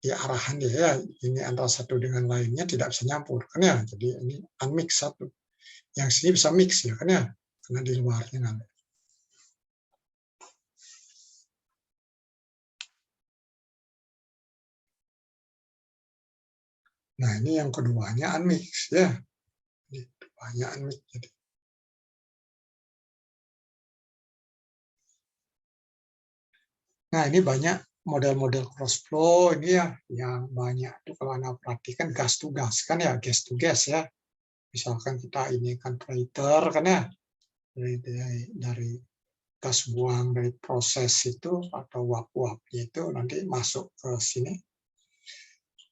Di arahan dia ya, ini antara satu dengan lainnya tidak bisa nyampur kan ya. Jadi ini unmix satu. Yang sini bisa mix ya kan ya. Karena di luarnya nanti. Nah, ini yang keduanya unmix ya. Ini keduanya unmix. Jadi nah, ini banyak model-model cross flow ini ya, yang banyak itu kalau Anda perhatikan gas to gas kan ya, gas to gas ya. Misalkan kita ini kan preheater kan ya, dari gas buang dari proses itu atau uap-uapnya itu nanti masuk ke sini,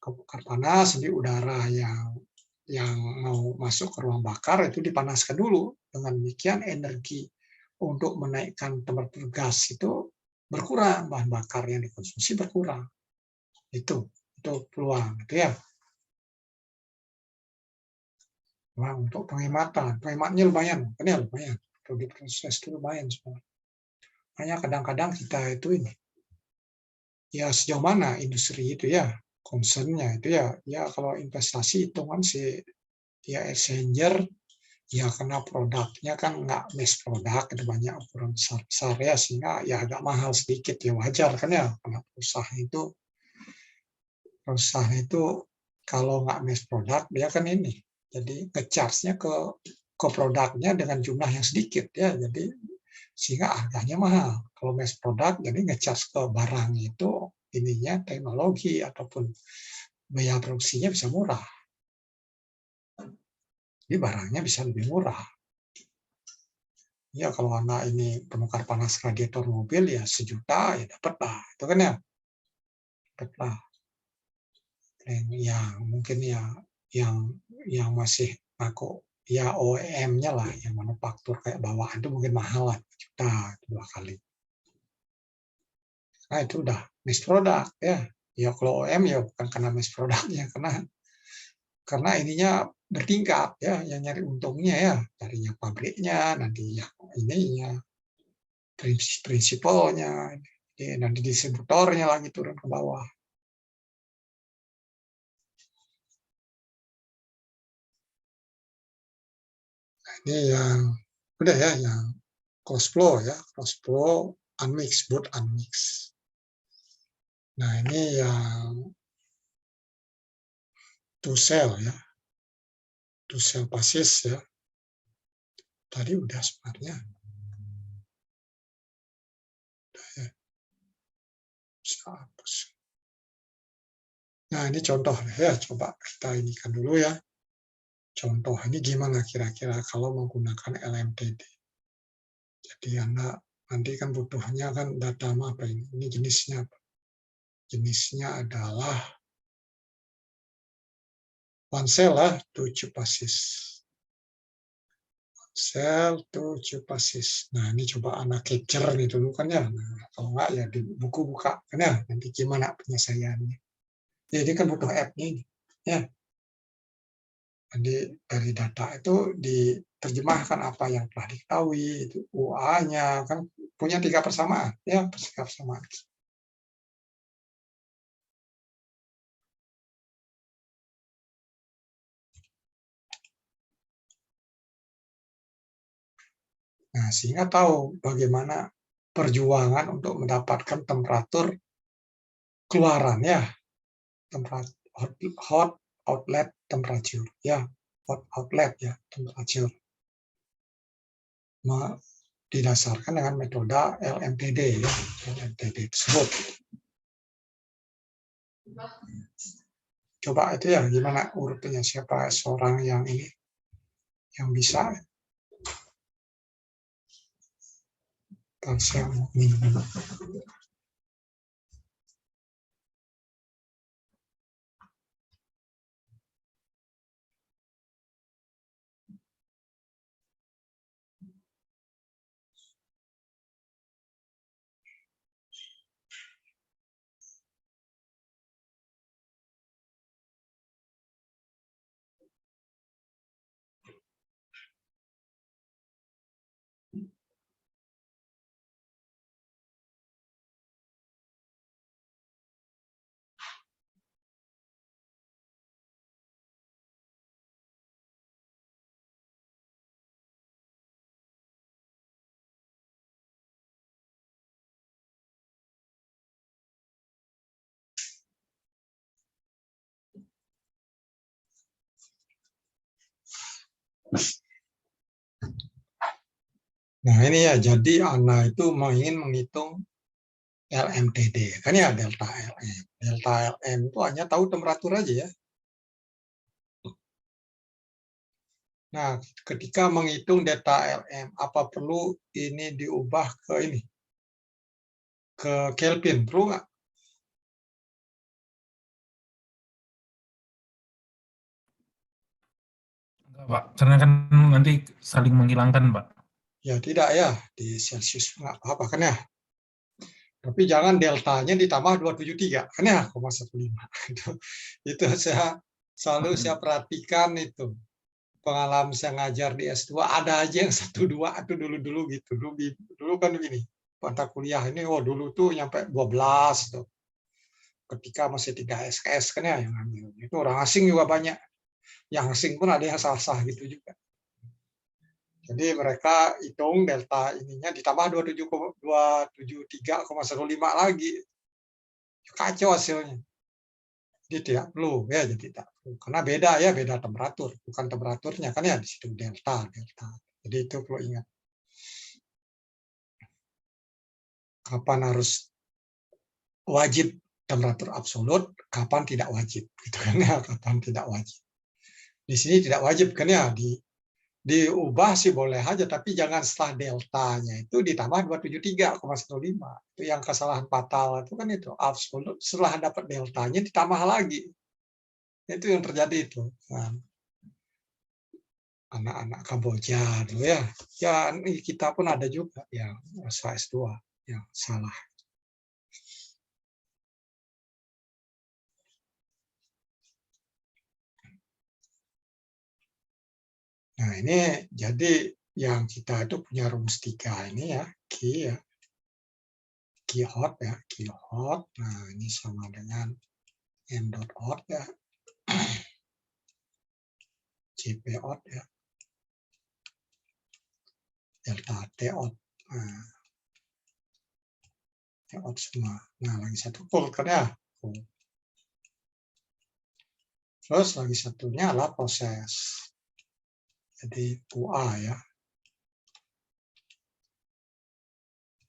ke bakar panas di udara yang mau masuk ke ruang bakar itu dipanaskan dulu. Dengan demikian energi untuk menaikkan temperatur gas itu berkurang, bahan bakar yang dikonsumsi berkurang. Itu peluang, gitu ya. Nah, untuk penghematannya lumayan, kan ya lumayan. Kalau diproses itu lumayan semua. Hanya kadang-kadang kita itu ini, ya sejauh mana industri itu ya concernnya itu ya kalau investasi hitungan sih ya exchanger ya karena produknya kan nggak mass produk itu banyak ukuran besar ya sehingga ya agak mahal sedikit ya wajar kan ya karena perusahaan itu kalau nggak mass produk dia kan ini jadi ngecharge-nya ke produknya dengan jumlah yang sedikit ya jadi sehingga harganya mahal. Kalau mass product jadi ngecharge ke barang itu ininya teknologi ataupun biaya produksinya bisa murah. Jadi barangnya bisa lebih murah. Ya kalau anak ini penukar panas radiator mobil ya 1 juta ya dapat lah. Itu kan ya. Dapat lah. Yang mungkin ya yang masih aku ya OEM-nya lah yang manufaktur kayak bawaan itu mungkin mahal lah 1 juta 2 kali. Nah itu udah mass product ya. Ya kalau OEM ya bukan karena mass productnya karena ininya bertingkat ya yang nyari untungnya ya darinya pabriknya nanti yang ininya prinsipalnya nanti distributornya lagi turun ke bawah. Nah, ini yang udah ya yang cross flow unmixed both unmixed. Nah ini yang two cell ya two cell basis ya tadi udah sebenarnya. Nah ini contoh ya coba kita inikan dulu ya contoh ini gimana kira-kira kalau menggunakan LMTD. Jadi Anda nanti kan butuhnya kan data apa ini jenisnya apa? Jenisnya adalah one cell lah 7 basis. Sel 7 basis. Nah ini coba Anda capture nih dulu kan ya. Nah, kalau enggak ya di buku buka kan ya nanti gimana penyelesaiannya. Jadi kan butuh app-nya ini ya. Jadi dari data itu diterjemahkan apa yang telah diketahui, itu UA-nya kan punya 3 persamaan, ya 3 persamaan. Nah, sehingga tahu bagaimana perjuangan untuk mendapatkan temperatur keluaran ya, temperatur hot outlet temperature ya, hot outlet ya temperature. Didasarkan dengan metode LMTD ya, LMTD tersebut. Coba itu ya gimana urutannya siapa seorang yang ini yang bisa kalsium minimum. Nah ini ya, jadi Ana itu ingin menghitung LMTD, kan ya delta LM. Delta LM itu hanya tahu temperatur aja ya. Nah, ketika menghitung delta LM, apa perlu ini diubah ke ini? Ke Kelvin, perlu nggak? Pak, karena kan nanti saling menghilangkan, Pak. Ya tidak ya, di Celsius nggak apa-apa kan ya. Tapi jangan deltanya ditambah 273 kan ya, 0,15. Itu saya perhatikan itu. Pengalaman saya ngajar di S2 ada aja yang 1-2 atau dulu gitu. Dulu kan begini. Mata kuliah ini dulu tuh nyampe 12 tuh. Ketika masih 3 SKS kan ya yang ambil. Itu orang asing juga banyak. Yang asing pun ada yang sah-sah gitu juga. Jadi mereka hitung delta ininya ditambah 273,15 lagi. Kacau hasilnya. Jadi tidak perlu ya, jadi tidak perlu. Karena beda temperatur, bukan temperaturnya kan ya di situ delta. Jadi itu perlu ingat. Kapan harus wajib temperatur absolut, kapan tidak wajib, gitu kan ya, kapan tidak wajib. Di sini tidak wajib kan ya, diubah sih boleh aja, tapi jangan setelah deltanya itu ditambah 273,15. Itu yang kesalahan fatal itu kan itu, absolut setelah dapat deltanya ditambah lagi. Itu yang terjadi itu. Nah, anak-anak Kamboja dulu ya. Ya kita pun ada juga yang S2 yang salah. Nah, ini jadi yang kita itu punya rumus 3 ini ya, Q hot ya, Q hot. Nah, ini sama dengan M dot hot ya, CP hot ya, delta T hot. Nah, T hot semua. Nah, lagi satu cold kan ya. Terus lagi satunya adalah proses. Jadi QA ya.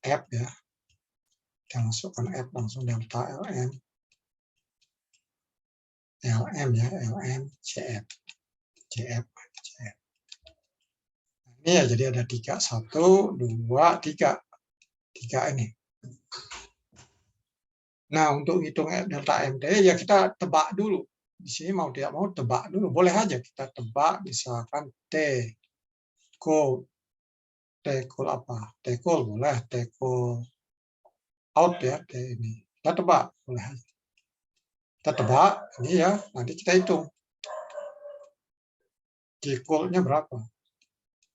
F ya. Kita masukkan F langsung delta LM. LM ya, LM, CF. CF. Ini ya, jadi ada 3, 1, 2, 3. 3 ini. Nah, untuk hitung delta MT ya kita tebak dulu. Di sini mau tidak mau tebak dulu. Boleh aja kita tebak misalkan T cold apa? T cold boleh, T cold out ya, T ini. Kita tebak, boleh aja. Kita tebak, ini ya, nanti kita hitung. T cold-nya berapa?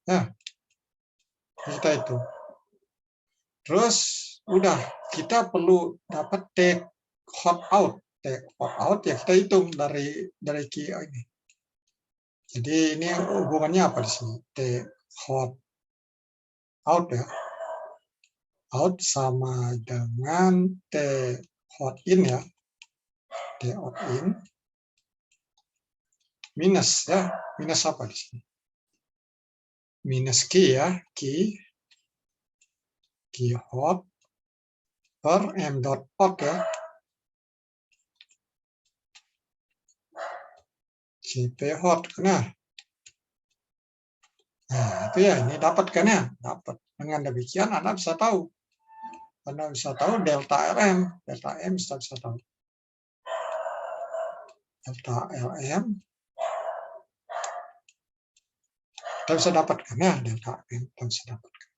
Nah, kita hitung. Terus udah, kita perlu dapat T hot out. T hot out ya kita hitung dari Q ini. Jadi ini hubungannya apa di sini? T hot out ya. Out sama dengan T hot in ya. T hot in minus ya. Minus apa di sini? Minus Q ya. Q hot per M dot hot ya. CP hot. Nah, itu ya, ini dapat kan ya? Dapat. Dengan demikian Anda bisa tahu. Anda bisa tahu delta LM. Delta M bisa tahu. Delta LM. Kita bisa dapatkan ya, delta M. Kita bisa dapatkan.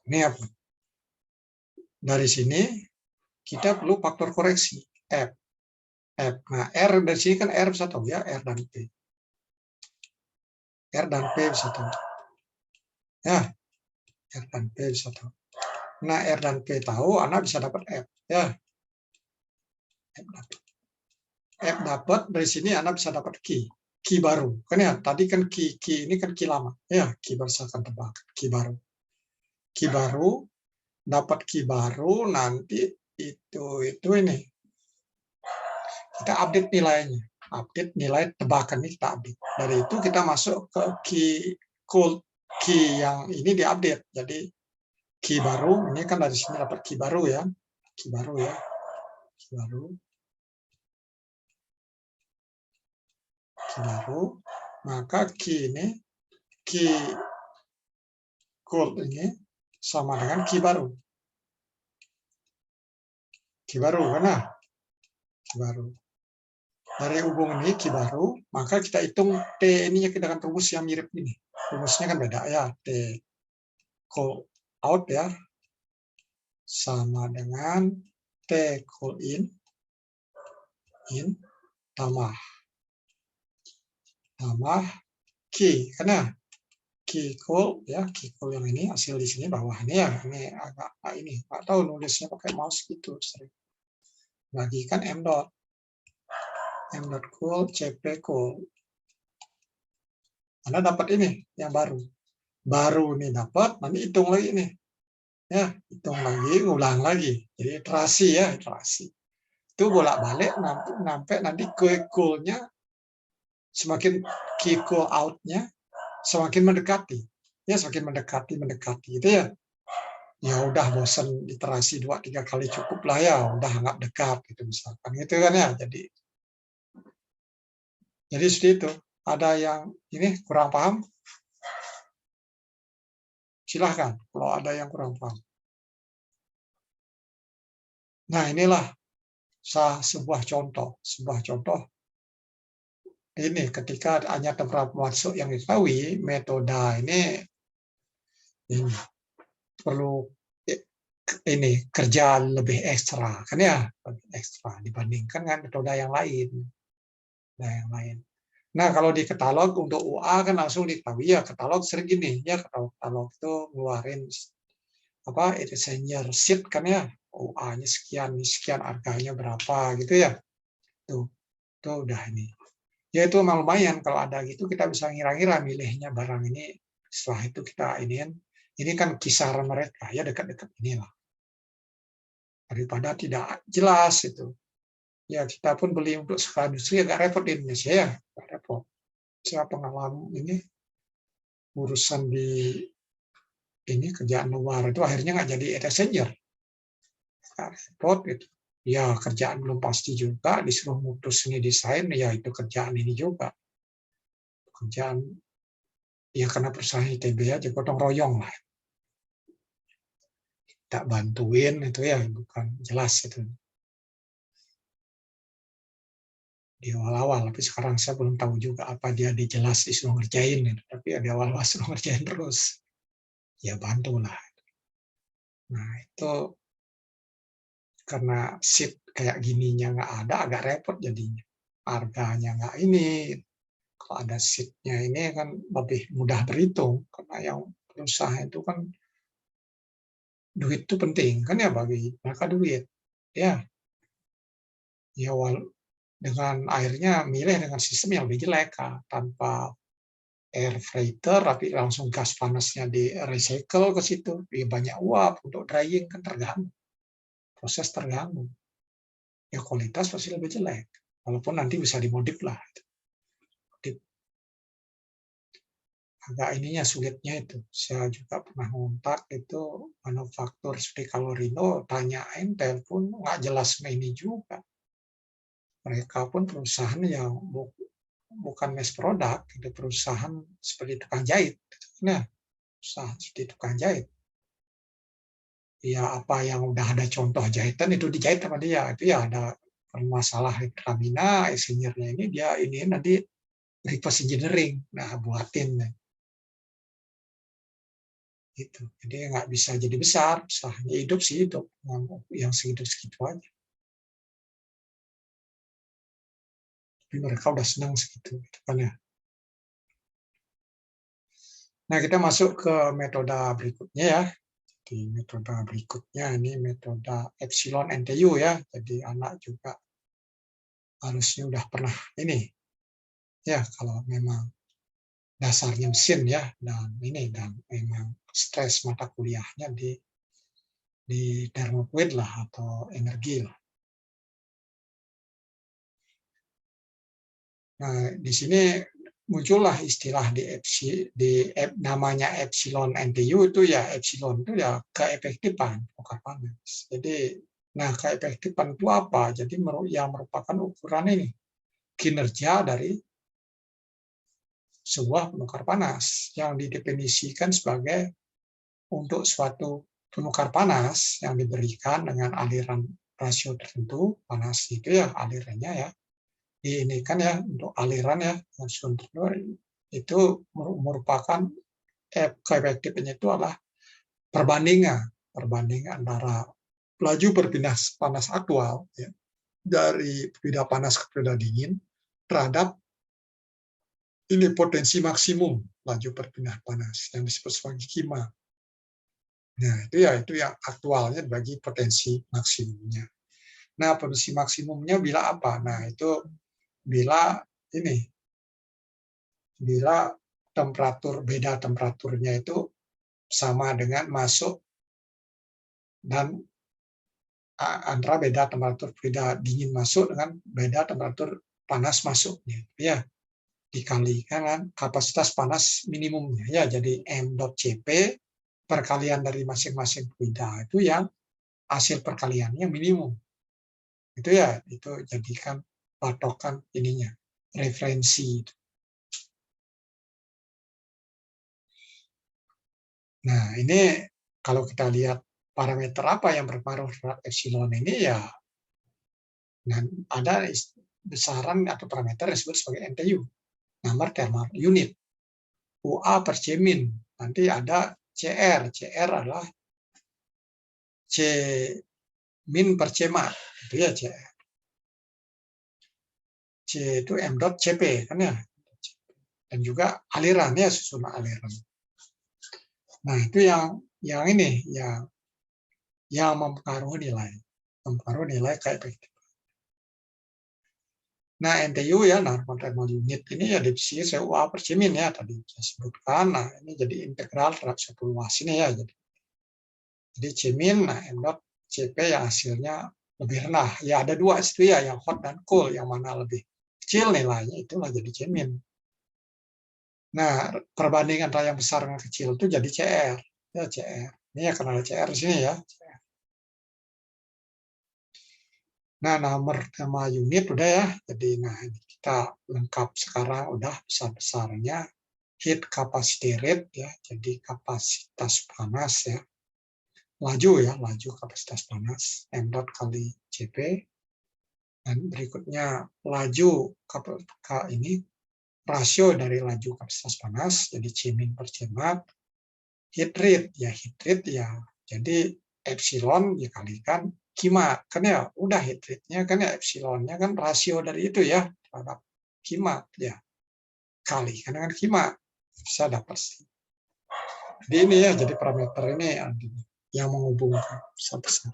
Ini apa? Dari sini kita perlu faktor koreksi. F. Nah, R dari sini kan R bisa tahu ya, R dan P. R dan P bisa tahu. Ya, R dan P bisa tahu. Nah, R dan P tahu, Anda bisa dapat F. Ya. F dapat, dari sini Anda bisa dapat Q. Q baru. Kan ya, tadi kan Q ini kan Q lama. Ya, Q berdasarkan tebak. Q baru. Q baru, dapat Q baru, nanti itu ini. Kita update nilainya. Update nilai tebakan ini kita update. Dari itu kita masuk ke key yang ini diupdate. Jadi key baru, ini kan dari sini dapat key baru ya. Key baru ya. Key baru. Key baru. Maka key ini, key code ini sama dengan key baru. Key baru kan ya? Key baru. Dari hubung ini Q baru, maka kita hitung T ini dengan rumus yang mirip ini. Rumusnya kan beda ya. T call out ya sama dengan T call in tambah Q karena Q call ya, Q call yang ini hasil di sini bawah ini ya, ini agak ini nggak tahu nulisnya pakai mouse gitu sering. Bagikan m dot call cp call. Anda dapat ini yang baru nih dapat, nanti hitung lagi nih ya, hitung lagi, ulang lagi, jadi iterasi ya, iterasi itu bolak-balik sampai nanti call-nya semakin call out-nya semakin mendekati ya, semakin mendekati gitu ya. Ya udah bosan iterasi 2-3 kali cukup lah ya, udah nggak dekat gitu misalkan gitu kan ya. Jadi seperti itu. Ada yang ini kurang paham? Silahkan kalau ada yang kurang paham. Nah inilah sebuah contoh ini ketika hanya tempat masuk yang diketahui, metode ini perlu ini kerja lebih ekstra kan ya, lebih ekstra dibandingkan dengan metode yang lain. Nah kalau di katalog untuk UA kan langsung diketahui ya, katalog sering gini ya, katalog itu ngeluarin apa itu senior sheet kan ya, UA-nya sekian harganya berapa gitu ya. Tuh udah ini. Ya itu memang lumayan kalau ada gitu, kita bisa ngira-ngira milihnya barang ini, setelah itu kita ini kan kisaran mereka ya, dekat-dekat inilah. Daripada tidak jelas itu. Ya kita pun beli untuk skala industri agak repot di Indonesia ya, agak repot. Saya pengalaman ini urusan di ini kerjaan luar itu akhirnya nggak jadi messenger, repot gitu. Ya kerjaan belum pasti juga, disuruh mutus ini desain, ya itu kerjaan ini juga. Kerjaan ya karena perusahaan ITB aja gotong royong lah. Tak bantuin itu ya bukan jelas itu. Di awal-awal, tapi sekarang saya belum tahu juga apa dia dijelas disuruh ngerjain, tapi di awal-awal suruh ngerjain terus. Ya bantulah. Nah itu karena sheet kayak gininya nggak ada, agak repot jadinya. Harganya nggak ini. Kalau ada sheet-nya ini kan lebih mudah berhitung, karena yang perusahaan itu kan duit itu penting kan ya, bagi mereka duit. Ya dengan akhirnya milih dengan sistem yang lebih jelek, tanpa air freighter, tapi langsung gas panasnya di recycle ke situ, banyak uap untuk drying kan terganggu, proses terganggu. Ya kualitas pasti lebih jelek, walaupun nanti bisa dimodif lah. Agak ininya sulitnya itu. Saya juga pernah ngontak itu manufaktur seperti Kalorino, tanyain telepon nggak jelas ini juga. Mereka pun perusahaan yang bukan mass product, itu perusahaan seperti tukang jahit. Nah, usaha seperti tukang jahit. Ya apa yang udah ada contoh jahitan itu dijahit sama dia. Itu ya ada masalah Pertamina, insinyurnya ini dia ini nanti reverse engineering, nah buatin. Gitu. Jadi nggak bisa jadi besar, usahanya hidup sih hidup, yang segitu-segitu aja. Tapi mereka udah senang segitu, gitu kan ya. Nah kita masuk ke metode berikutnya ya. Di metode berikutnya ini metode Epsilon NTU ya. Jadi anak juga harusnya udah pernah ini ya, kalau memang dasarnya mesin ya, dan memang stres mata kuliahnya di termofluid lah atau energi lah. Nah, di sini muncullah istilah namanya Epsilon NTU itu ya, Epsilon itu ya keefektifan bongkar panas. Jadi, nah keefektifan itu apa? Jadi yang merupakan ukuran ini kinerja dari sebuah penukar panas yang didefinisikan sebagai untuk suatu penukar panas yang diberikan dengan aliran rasio tertentu, panas itu ya alirannya ya, ini kan ya untuk aliran ya itu merupakan koefektifnya itu adalah perbandingan antara laju berpindah panas aktual ya, dari pindah panas ke pindah dingin terhadap ini potensi maksimum laju berpindah panas yang disebut sebagai kima. Nah, itu yang aktualnya bagi potensi maksimumnya. Nah, potensi maksimumnya bila apa? Nah, itu bila beda temperaturnya itu sama dengan masuk dan antara beda temperatur beda dingin masuk dengan beda temperatur panas masuknya ya, dikalikan kan kapasitas panas minimumnya ya, jadi M.Cp perkalian dari masing-masing fluida itu yang hasil perkaliannya minimum itu ya, itu jadikan patokan ininya referensi. Nah, ini kalau kita lihat parameter apa yang berpengaruh terhadap epsilon ini ya, dan ada besaran atau parameter yang disebut sebagai NTU, number thermal unit, UA per C min, nanti ada CR adalah C min per C mat, itu ya CR. C itu M.Cp kan ya, dan juga alirannya susunan aliran. Nah, itu yang ini yang mempengaruhi nilai koefektif. Nah, NTU ya, normal thermal unit ini ya divisi UA per C min ya, tadi saya sebutkan. Nah, ini jadi integral terhadap suatu luas ini ya. Jadi C min, nah M.Cp yang hasilnya lebih rendah. Ya ada dua itu ya, yang hot dan cool, yang mana lebih kecil nilainya itulah jadi C min. Nah, perbandingan antara yang besar dengan kecil itu jadi CR. Ya, CR. Ini ya karena ada CR di sini ya. Nah, nomor tema unit udah ya. Jadi, nah ini kita lengkap sekarang udah besar-besarnya. Heat capacity rate ya. Jadi kapasitas panas ya. Laju kapasitas panas. M dot kali Cp. Dan berikutnya laju ini rasio dari laju kapasitas panas, jadi C min per C mat. Heat rate ya, jadi epsilon dikalikan kima, kan ya udah heat rate-nya kan ya, epsilonnya kan rasio dari itu ya terhadap kima ya, kalikan dengan kima bisa dapat. Jadi ini ya, jadi parameter ini yang menghubungkan besar-besar.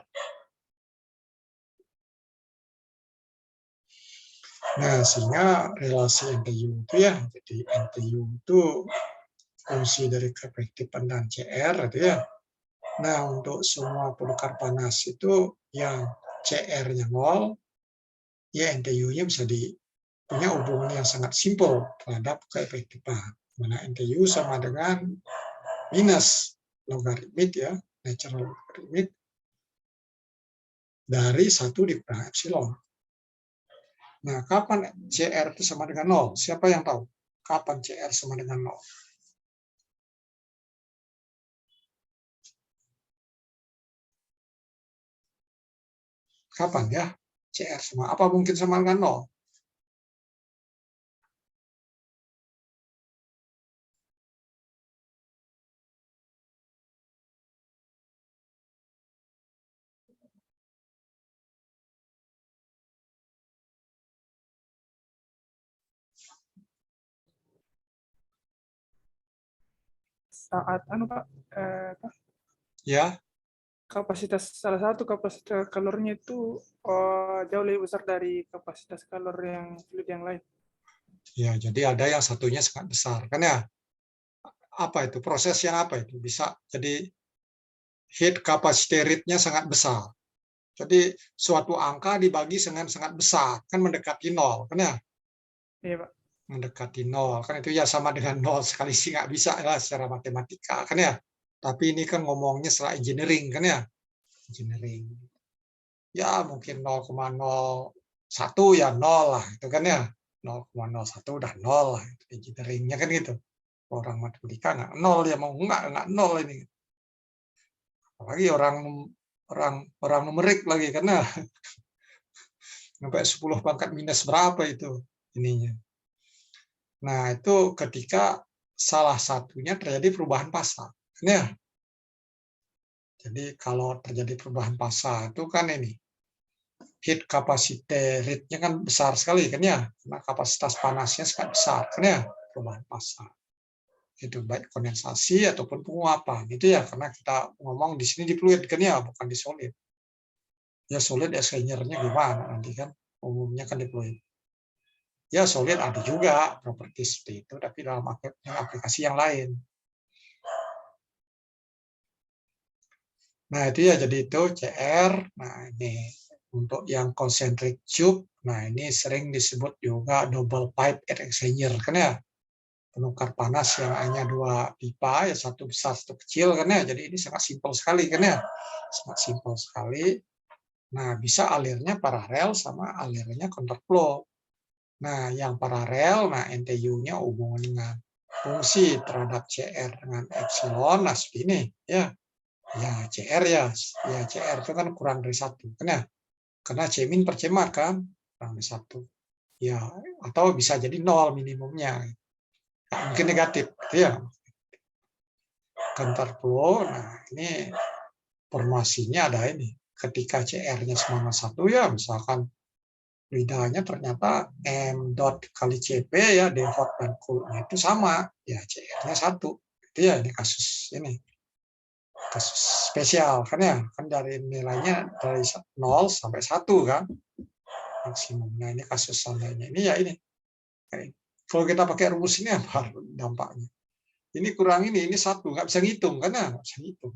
Nah, sehingga relasi NTU itu ya, jadi NTU itu fungsi dari koefektifan dan CR itu ya. Nah, untuk semua penukar panas itu yang CR-nya 0, ya NTU-nya bisa punya hubungan yang sangat simpel terhadap koefektifan. Mana NTU sama dengan minus logaritmik ya, natural logaritmik dari 1 dikurang epsilon. Nah, kapan CR itu sama dengan 0? Siapa yang tahu? Kapan CR sama dengan 0? Kapan ya? CR sama apa mungkin sama dengan 0? Saat Pak, Ya, kapasitas salah satu kapasitas kalornya itu jauh lebih besar dari kapasitas kalor yang fluid yang lain. ya, jadi ada yang satunya sangat besar kan ya. Apa itu prosesnya, apa itu bisa jadi heat capacity rate-nya sangat besar. Jadi suatu angka dibagi dengan sangat besar kan mendekati 0 kan ya. Iya Pak. Mendekati 0 kan itu ya sama dengan 0 sekali sih nggak bisa lah secara matematika kan ya. Tapi ini kan ngomongnya secara engineering kan ya. Engineering. Ya mungkin 0,01 ya 0 lah itu kan ya. 0,01 udah 0 lah engineeringnya kan gitu. Orang matematika nggak 0 ya mau nggak 0 ini. Apalagi orang numerik lagi karena sampai 10 pangkat minus berapa itu ininya. Nah, itu ketika salah satunya terjadi perubahan pasa. Ya. Jadi kalau terjadi perubahan pasa itu kan ini, heat capacity rate-nya kan besar sekali kan ya, karena kapasitas panasnya sangat besar kan ya, perubahan pasa. Itu baik kondensasi ataupun penguapan. Itu ya karena kita ngomong di sini di fluid kan ya, bukan di solid. Ya solid exchanger-nya gimana nanti kan, umumnya kan di fluid. Ya solid ada juga properti seperti itu, tapi dalam aplikasi yang lain. Nah itu ya jadi itu CR. Nah ini untuk yang concentric tube. Nah ini sering disebut juga double pipe heat exchanger kan ya. Penukar panas yang hanya 2 pipa, ya satu besar satu kecil kan ya. Jadi ini sangat simpel sekali kan ya, sangat simpel sekali. Nah bisa alirnya paralel sama alirnya counterflow. Nah yang paralel, nah NTU-nya hubungan dengan fungsi terhadap CR dengan epsilon, nah seperti ini ya. Ya CR ya CR itu kan kurang dari 1 kan ya. Karena C min per C mat kan kurang dari 1. Ya atau bisa jadi 0 minimumnya. Mungkin negatif gitu ya. Counterflow, nah ini formasinya ada ini. Ketika CR-nya sama 1 ya, misalkan lidahnya ternyata M dot kali CP ya, D hot dan cool itu sama, ya CR-nya 1. Itu ya ini kasus ini. Kasus spesial kan ya, kan dari nilainya dari 0 sampai 1 kan maksimum. Nah ini kasus seandainya ini ya ini. Kalau kita pakai rumus ini apa dampaknya? Ini kurang ini 1, nggak bisa ngitung kan ya, nggak bisa ngitung.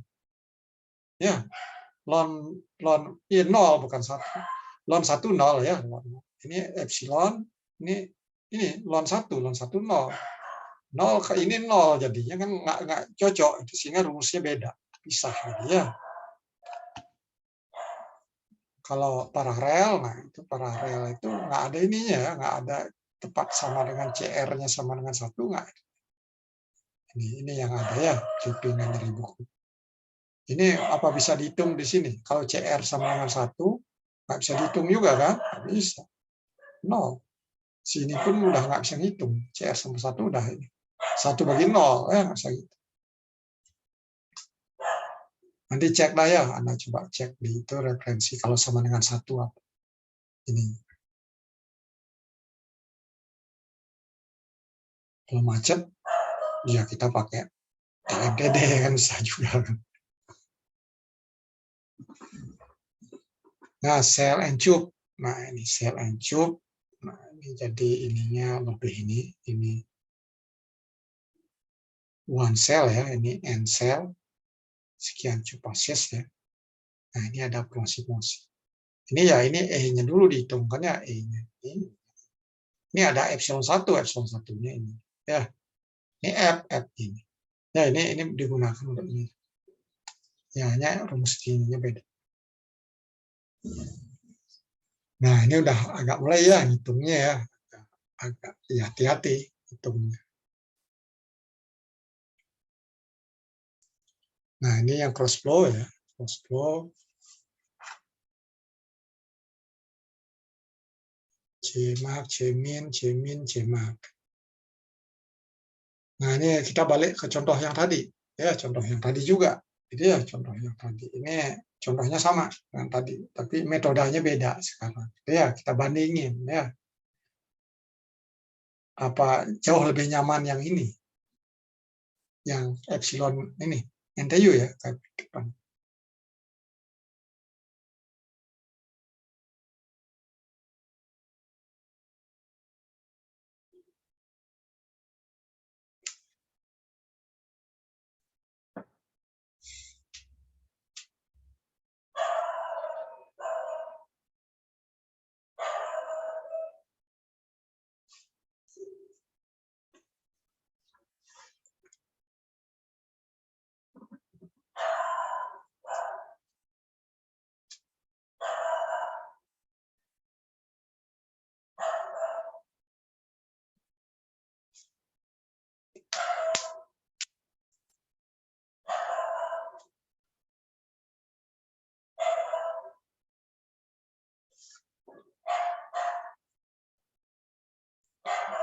Ya, ln ya 0 bukan 1. Ln 1 0 ya. Ini epsilon, ini ln 1 0. 0 ke ini 0 jadinya kan nggak cocok itu sehingga rumusnya beda, pisah gitu ya. Kalau paralel, nah itu paralel itu nggak ada ininya ya, nggak ada tepat sama dengan CR-nya sama dengan 1 nggak ada. Ini yang ada ya, clippingan dari buku. Ini apa bisa dihitung di sini? Kalau CR sama dengan 1, nggak bisa dihitung juga kan? Nggak bisa. 0. Sini pun udah nggak bisa ngitung. CR sama 1 udah ini. 1 bagi 0, ya nggak bisa gitu. Nanti cek lah ya, Anda coba cek di itu referensi kalau sama dengan 1 apa. Ini. Kalau macet, ya kita pakai TMDD kan bisa juga kan. Nah, cell and tube. Nah, ini cell and tube. Nah, ini jadi ininya lebih ini one cell ya, ini N cell. Sekian tube passes ya. Nah, ini ada fungsi-fungsi. Ini ya, ini E-nya dulu dihitungkan ya, E-nya. Ini ada epsilon 1, epsilon 1-nya ini. Ya, ini F ini. Ya, ini digunakan untuk ini. Ya, hanya rumus ininya beda. Nah, ini udah agak mulai ya hitungnya ya. Agak ya hati-hati hitungnya. Nah, ini yang cross flow ya. Cross flow. Cmax, Cmin, Cmin, Cmax. Nah, ini kita balik ke contoh yang tadi. Ya, contoh yang tadi juga. Jadi ya contoh yang tadi. Ini contohnya sama dengan tadi, tapi metodenya beda sekarang. Ya, kita bandingin ya. Apa jauh lebih nyaman yang ini? Yang epsilon ini, NTU ya, ke depan.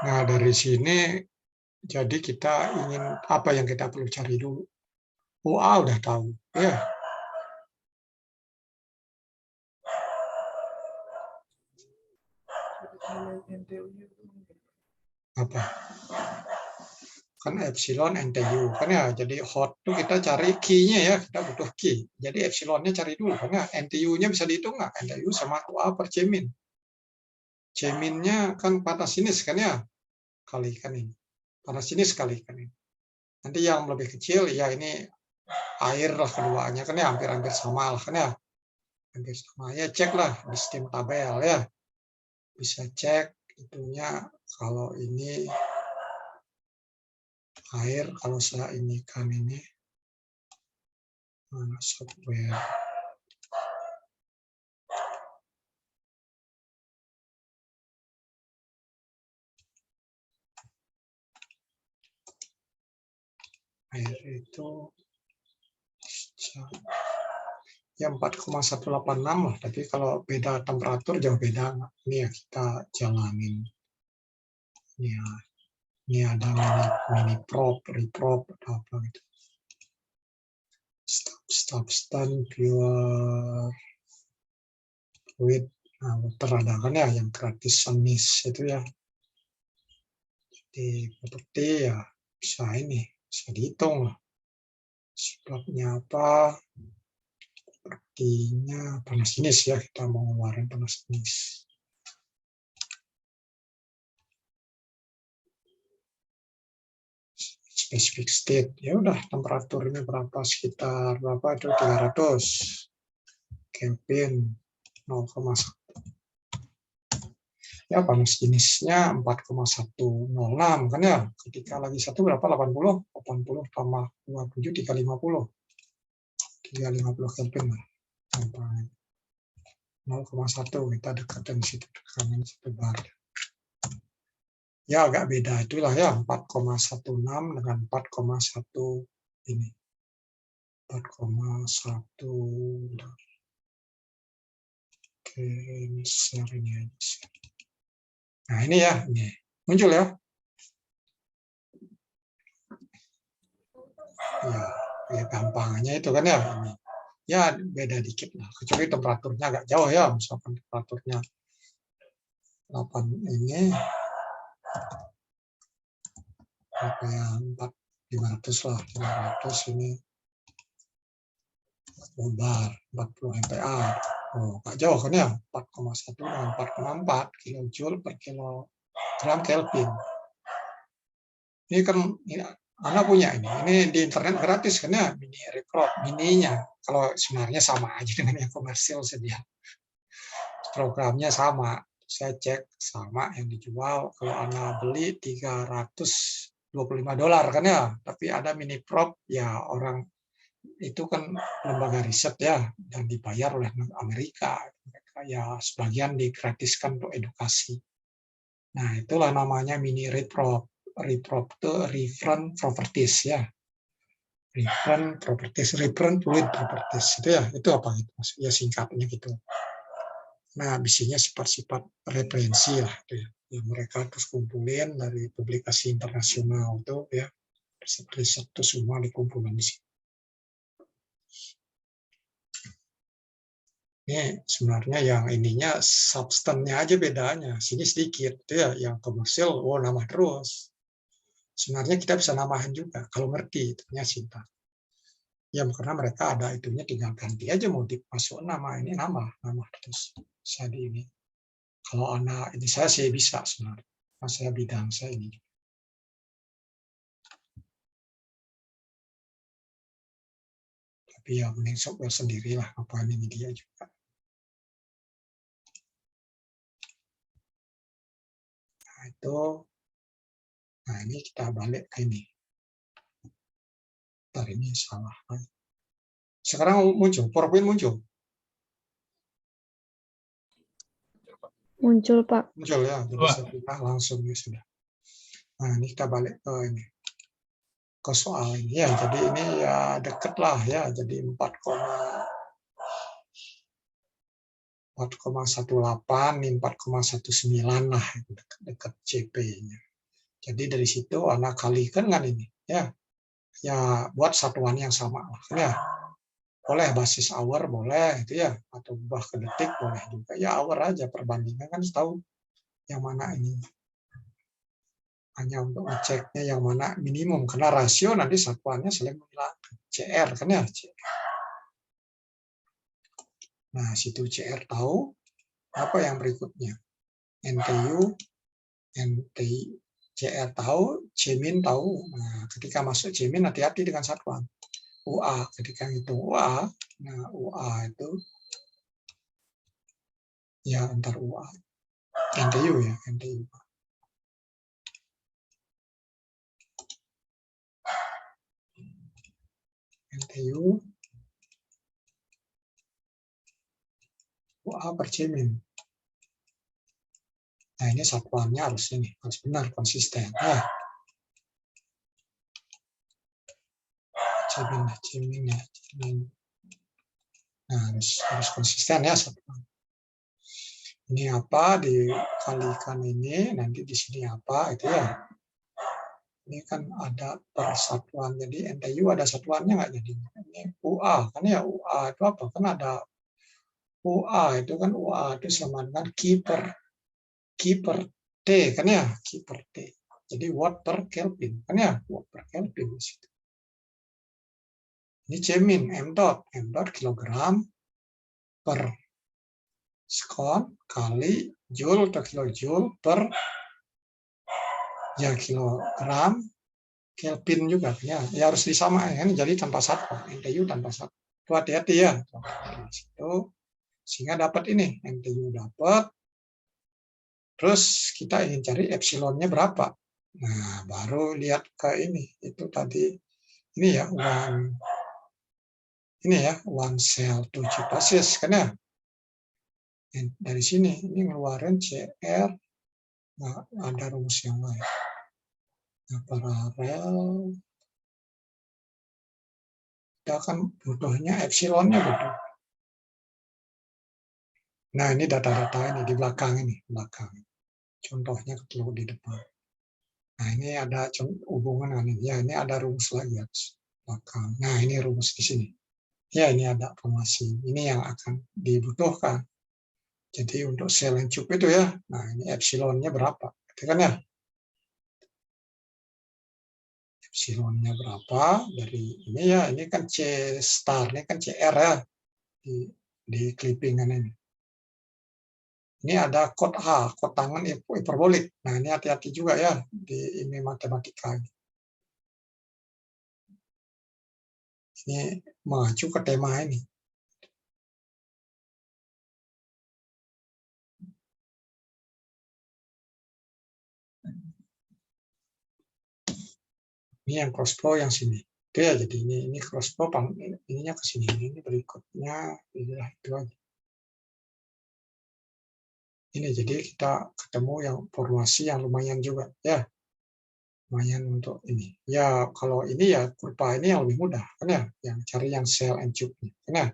Nah, dari sini jadi kita ingin apa yang kita perlu cari dulu? OA udah tahu, ya. Apa? Kan epsilon NTU kan ya. Jadi hot tuh kita cari key-nya ya, kita butuh key. Jadi epsilonnya cari dulu kan ya. NTU-nya bisa dihitung nggak? NTU sama OA per C min. C min-nya kan panas sinis kan ya, kalikan ini. Panas sinis kalikan ini. Nanti yang lebih kecil ya ini air lah keduanya kan ya, hampir-hampir sama lah kan ya. Hampir sama ya, cek lah di sistem tabel ya. Bisa cek itunya kalau ini air, kalau saya ini kan ini mana software air itu ya 4,186 lah, tapi kalau beda temperatur jauh beda. Ini ya kita jalanin ini ya, ini ada mini prop, reprop atau apa gitu. Substance pure fluid, nah, water ada kan ya yang gratis semis itu ya. Jadi properti ya bisa ini, bisa dihitung lah. Sebabnya apa? Artinya panas sinis ya, kita mau ngeluarin panas sinis. Specific state, ya udah temperaturnya berapa, sekitar berapa itu 300 Kelvin 0,1. Ya panas jenisnya 4,106 kan ya. Ketika lagi satu berapa, 80 tambah 27 350 Kelvin lah. 0,1 kita dekatkan di situ, tekanan 1 bar. Ya agak beda itulah ya, 4,16 dengan 4,1 ini. 4,1. Oke, ini share ini aja. Nah, ini ya, ini muncul ya. Ya gampangnya itu kan ya, ini. Ya beda dikit lah, kecuali temperaturnya agak jauh ya, misalkan temperaturnya 8 ini apa ya, 500 lah, 500 ini bar 40 MPa. Oh, agak jauh kan ya, 4,1 dengan 4,4 kilojoule per kilogram Kelvin. Ini kan ini, Anda punya ini di internet gratis kan ya, mini reprop, mininya. Kalau sebenarnya sama aja dengan yang komersil sedia. Programnya sama, saya cek sama yang dijual. Kalau Anda beli $325 kan ya, tapi ada mini prop ya, orang itu kan lembaga riset ya, dan dibayar oleh Amerika. Mereka ya sebagian digratiskan untuk edukasi. Nah, itulah namanya mini reprop. Reprop itu reference properties ya. Reference properties, reference fluid properties itu ya. Itu apa gitu maksudnya, singkatnya gitu. Nah, bisinya sifat-sifat referensi lah itu ya. Yang mereka terus kumpulin dari publikasi internasional itu ya. Riset itu semua dikumpulin di sini. Ini sebenarnya yang ininya substannya aja bedanya, sini sedikit itu ya, yang komersil nambah terus. Sebenarnya kita bisa nambahin juga kalau ngerti itunya sintak. Ya karena mereka ada itunya, tinggal ganti aja mau dimasuk nama, ini nama terus. Saya ini kalau anak ini saya sih bisa sebenarnya, karena saya bidang saya ini. Tapi ya mending software sendirilah, apa ini dia juga. Nah, itu. Nah, ini kita balik ke ini. Ntar ini salah. Sekarang muncul, PowerPoint muncul. Muncul, Pak. Muncul ya, jadi saya pindah langsung ya sudah. Nah, ini kita balik ke ini. Ke soal ini ya, jadi ini ya deket lah ya, jadi 4,18, 4,19 lah, dekat CP-nya. Jadi dari situ Anda kalikan kan ini, ya. Ya buat satuan yang sama lah, ya. Boleh basis hour boleh itu ya, atau ubah ke detik boleh juga. Ya hour aja perbandingan kan tahu yang mana ini. Hanya untuk ngeceknya yang mana minimum karena rasio nanti satuannya saling menghilangkan. CR kan ya, CR. Nah, situ CR tahu apa yang berikutnya. NTU, NTI, CR tahu, CMIN tahu. Nah, ketika masuk CMIN hati-hati dengan satuan. UA, ketika itu UA, nah UA itu ya antar UA. NTU ya, NTU. NTU, UA per CMIN. Nah, ini satuannya harus benar, konsisten. Ya. CMIN ya. Nah, harus konsisten ya satuan. Ini apa dikalikan ini, nanti di sini apa itu ya. Ini kan ada persatuan, jadi NTU ada satuannya nggak jadi. Ini UA, kan ya UA itu apa? Kan ada UA itu kan UA itu sama dengan keeper T kan ya, keeper T. Jadi watt per Kelvin kan ya, watt per Kelvin di situ. Ini CMIN, M dot kilogram per sekon kali joule atau kilojoule per ya kilogram Kelvin juga ya, harus disamakan jadi tanpa satuan, NTU tanpa satuan. Itu hati-hati ya. Itu sehingga dapat ini, NTU dapat. Terus kita ingin cari epsilonnya berapa. Nah, baru lihat ke ini, itu tadi ini ya, one cell 7 basis kan ya. Dari sini ini ngeluarin CR, nah, ada rumus yang lain. Nah, paralel kita kan butuhnya epsilonnya butuh. Nah, ini data-data ini di belakang ini, contohnya kalau di depan. Nah, ini ada hubungan dengan ini. Ya, ini ada rumus lagi ya, belakang. Nah, ini rumus di sini. Ya, ini ada formasi. Ini yang akan dibutuhkan. Jadi untuk sel and tube itu ya, nah ini epsilonnya berapa? Gitu kan ya? Epsilonnya berapa? Dari ini ya, ini kan C star, ini kan CR ya. Di clippingan ini. Ini ada kod H, kod tangan hiperbolik. Nah, ini hati-hati juga ya di ini matematika. Ini mengacu ke tema ini. Ini yang cross flow yang sini. Oke, jadi ini cross flow, ininya ke sini. Ini berikutnya, inilah itu aja. Ini jadi kita ketemu yang formasi yang lumayan juga ya, lumayan untuk ini ya. Kalau ini ya kurva ini yang lebih mudah kan ya, yang cari yang cell and tube kan ya,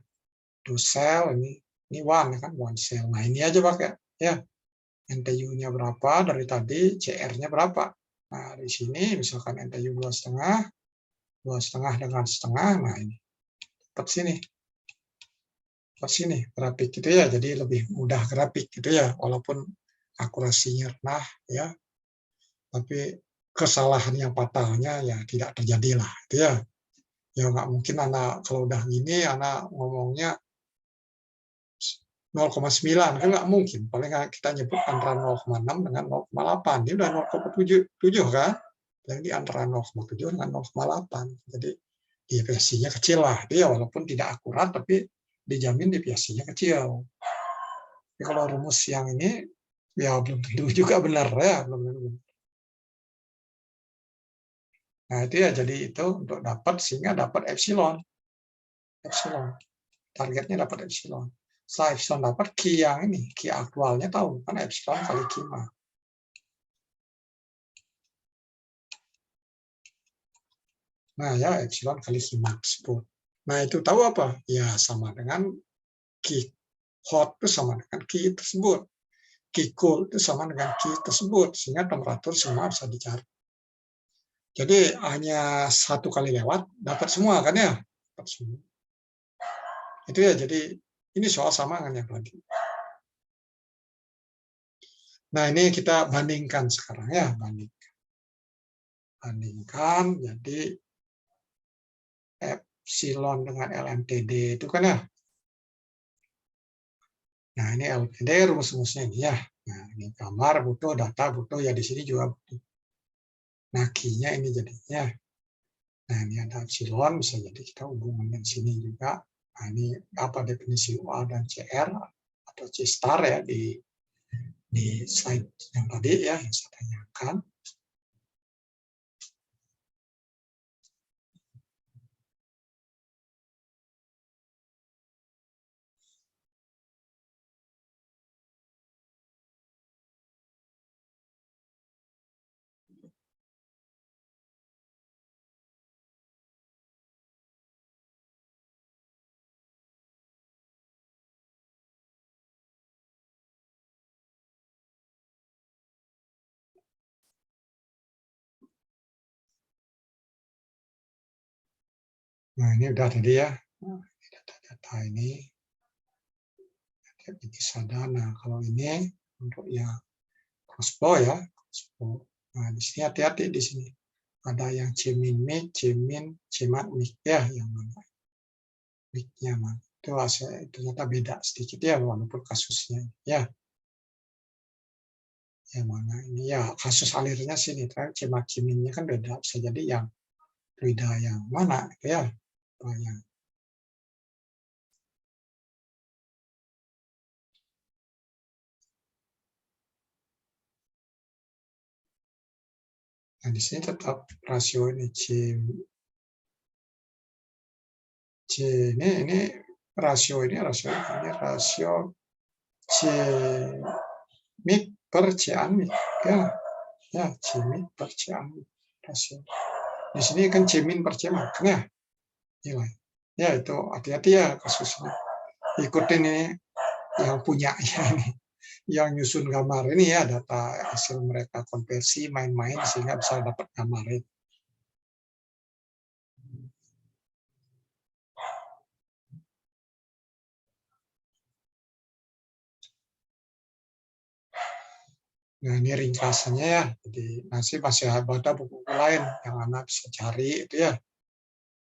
two cell ini one kan, one cell. Nah, ini aja pakai ya, NTU-nya berapa dari tadi, CR-nya berapa. Nah, di sini misalkan NTU 2,5 dengan setengah, nah ini dapat sini grafik gitu ya, jadi lebih mudah grafik gitu ya, walaupun akurasinya rendah ya, tapi kesalahan yang fatalnya ya tidak terjadi lah gitu ya. Ya nggak mungkin anak kalau udah gini anak ngomongnya 0,9 kan nggak mungkin, paling kita nyebut antara 0,6 dengan 0,8, dia udah 0,7 kan, yang di antara 0,7 dengan 0,8, jadi deviasinya kecil lah dia, walaupun tidak akurat tapi dijamin deviasinya kecil. Tapi kalau rumus yang ini ya belum tentu juga benar ya, belum tentu benar. Nah, itu ya, jadi itu untuk dapat sehingga dapat epsilon. Targetnya dapat epsilon. Setelah epsilon dapat Q yang ini, Q aktualnya tahu kan epsilon kali Q max. Nah, ya epsilon kali Q max. Nah, itu tahu apa? Ya sama dengan Q hot itu sama dengan Q tersebut. Q cool itu sama dengan Q tersebut, sehingga temperatur semua bisa dicari. Jadi hanya 1 kali lewat dapat semua kan ya? Dapat semua. Itu ya, jadi ini soal samaan yang tadi. Nah, ini kita bandingkan sekarang ya, bandingkan jadi epsilon dengan LMTD itu kan ya. Nah, ini LMTD rumus-rumusnya ini ya. Nah, ini gambar butuh, data butuh, ya di sini juga butuh. Nah, Q-nya ini jadinya. Nah, ini ada epsilon, bisa jadi kita hubungan di sini juga. Nah, ini apa definisi UA dan CR atau C star ya di slide yang tadi ya, yang saya tanyakan. Nah, ini udah tadi ya. Data-data ini. Nah, kalau ini untuk yang crossflow ya. Nah, di sini hati-hati di sini. Ada yang C-min mic, C-min, C-mat mic ya, yang mana mic-nya mana. Itu ternyata beda sedikit ya, walaupun kasusnya ya. Yang mana ini ya, kasus alirnya sini, C-mat, C-min-nya kan beda. Bisa jadi yang fluida yang mana gitu ya. Yang nah, di sini tetap rasio ini ini rasio C mic per C mic ya C mic per C mic rasio. Di sini kan C min per C max ya nilai. Ya itu hati-hati ya kasusnya. Ikutin ini yang punya ini, yang nyusun gambar ini ya, data hasil mereka konversi main-main sehingga bisa dapat gambar itu. Nah, ini ringkasannya ya. Jadi nanti masih ada buku-buku lain yang Anda bisa cari itu ya.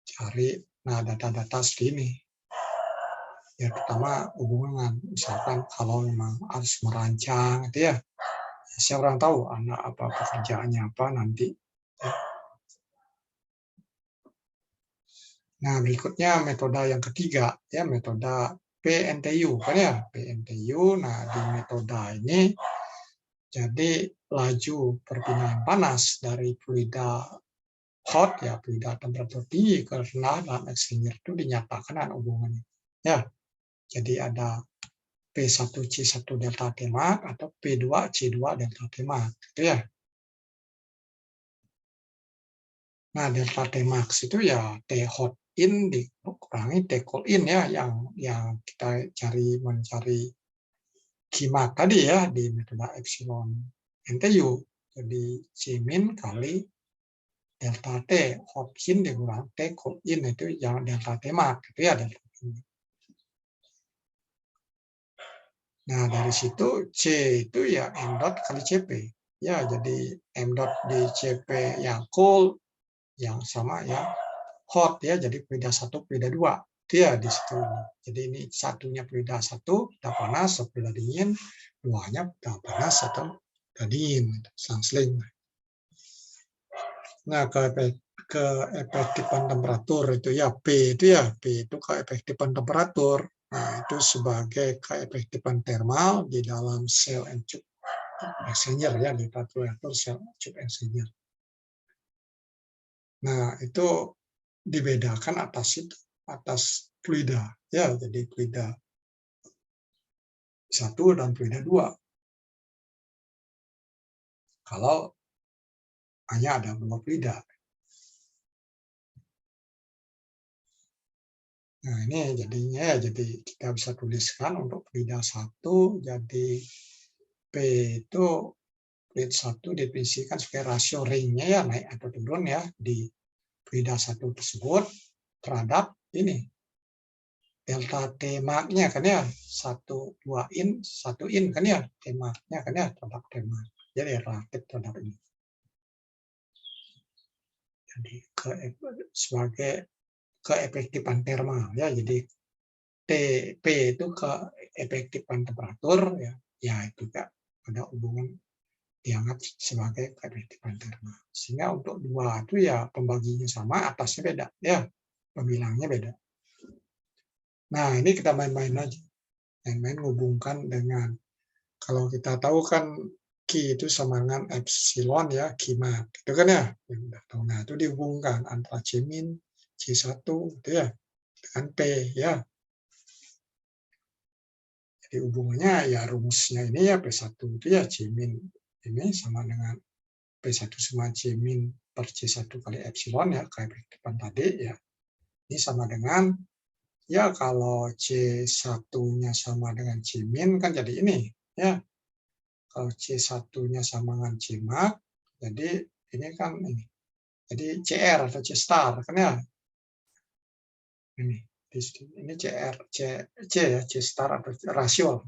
Cari, nah data-data segini. Ya pertama hubungan, misalkan kalau memang harus merancang itu ya. Siapa orang tahu Anda apa pekerjaannya apa nanti. Ya. Nah, berikutnya metode yang ketiga ya, metode PNTU kan ya, PNTU. Nah, di metode ini jadi laju perpindahan panas dari fluida hot ya, fluida temperatur tinggi ke rendah dalam exchanger itu dinyatakan ada hubungannya. Ya. Jadi ada P1C1 delta Tmax atau P2C2 delta Tmax gitu ya. Nah, delta Tmax itu ya T hot in dikurangi T cold in ya, yang kita mencari Qmax tadi ya di metode epsilon NTU. Jadi C min kali delta T hot in dikurangi T cold in itu yang delta Tmax gitu ya, delta Tmax. Nah, dari situ C itu ya M dot kali CP. Ya, jadi M dot di CP yang cold, yang sama ya hot ya, jadi fluida 1, fluida 2. Itu ya di situ. Jadi ini satunya fluida 1, fluida panas, fluida dingin, duanya fluida panas atau fluida dingin, selang-seling. Nah, ke efektifan temperatur itu ya P itu ya, P itu keefektifan temperatur. Nah, itu sebagai keefektifan termal di dalam cell and tube exchanger ya, di reaktor cell tube exchanger. Nah, itu dibedakan atas fluida ya, jadi fluida 1 dan fluida 2. Kalau hanya ada 2 fluida. Nah, ini jadinya ya, jadi kita bisa tuliskan untuk fluida 1 jadi P itu fluid 1 definisikan sebagai rasio ringnya ya naik atau turun ya di fluida 1 tersebut terhadap ini delta T marknya kan ya 1 in kan ya T marknya kan ya terhadap T mark. Jadi relatif terhadap ini. Jadi sebagai keefektifan termal ya. Jadi TP itu keefektifan temperatur ya. Ya itu juga ada hubungan dianggap sebagai keefektifan termal. Sehingga untuk dua itu ya pembaginya sama, atasnya beda ya. Pembilangnya beda. Nah, ini kita main-main aja. Main-main hubungkan dengan, kalau kita tahu kan Q itu sama dengan epsilon ya, Q mat. Itu kan ya. Nah, itu dihubungkan antara C min, C1 gitu ya, dengan P ya. Jadi hubungannya ya rumusnya ini ya P1 itu ya C min ini sama dengan P1 sama C min per C1 kali epsilon ya, keefektifan tadi ya. Ini sama dengan ya kalau C1-nya sama dengan C min kan jadi ini ya. Kalau C1-nya sama dengan C mat, jadi ini kan ini. Jadi CR atau C star kan ya. Ini CR, C ya, C star atau rasio.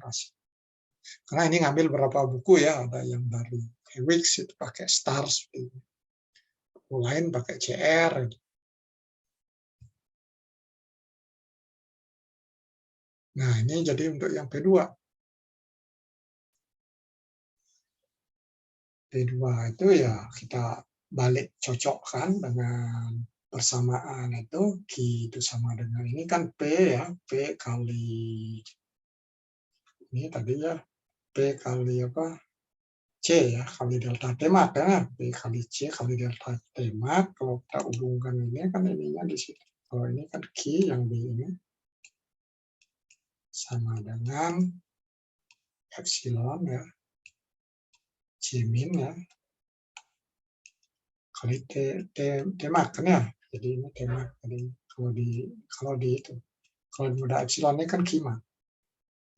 Karena ini ngambil beberapa buku ya, ada yang dari Hewix itu pakai star seperti ini. Buku lain pakai CR. Nah, ini jadi untuk yang P2. P2 itu ya kita balik cocokkan dengan persamaan itu, Q itu sama dengan ini kan P ya, P kali ini tadi ya, P kali apa? C ya, kali delta T mat ya, P kali C kali delta T mat. Kalau kita hubungkan ini kan ininya di situ. Kalau ini kan Q yang di ini sama dengan epsilon ya, C min ya, kali T mat kan ya. Jadi ini T mat. Jadi kalau di itu, kalau di mudah epsilon ini kan Q mat.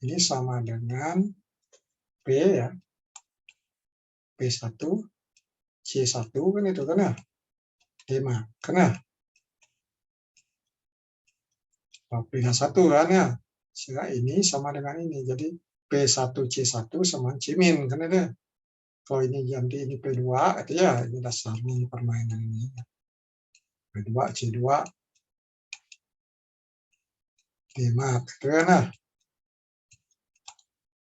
Ini sama dengan P ya, P1, C1 kan itu kan ya, D mat kan ya. Pilihan 1 kan ya. Sehingga ini sama dengan ini. Jadi P1C1 sama C min kan ada. Kalau ini jadi ini P2 itu ya ini dasarnya permainan ini. P2 C2 D mat itu kan ya.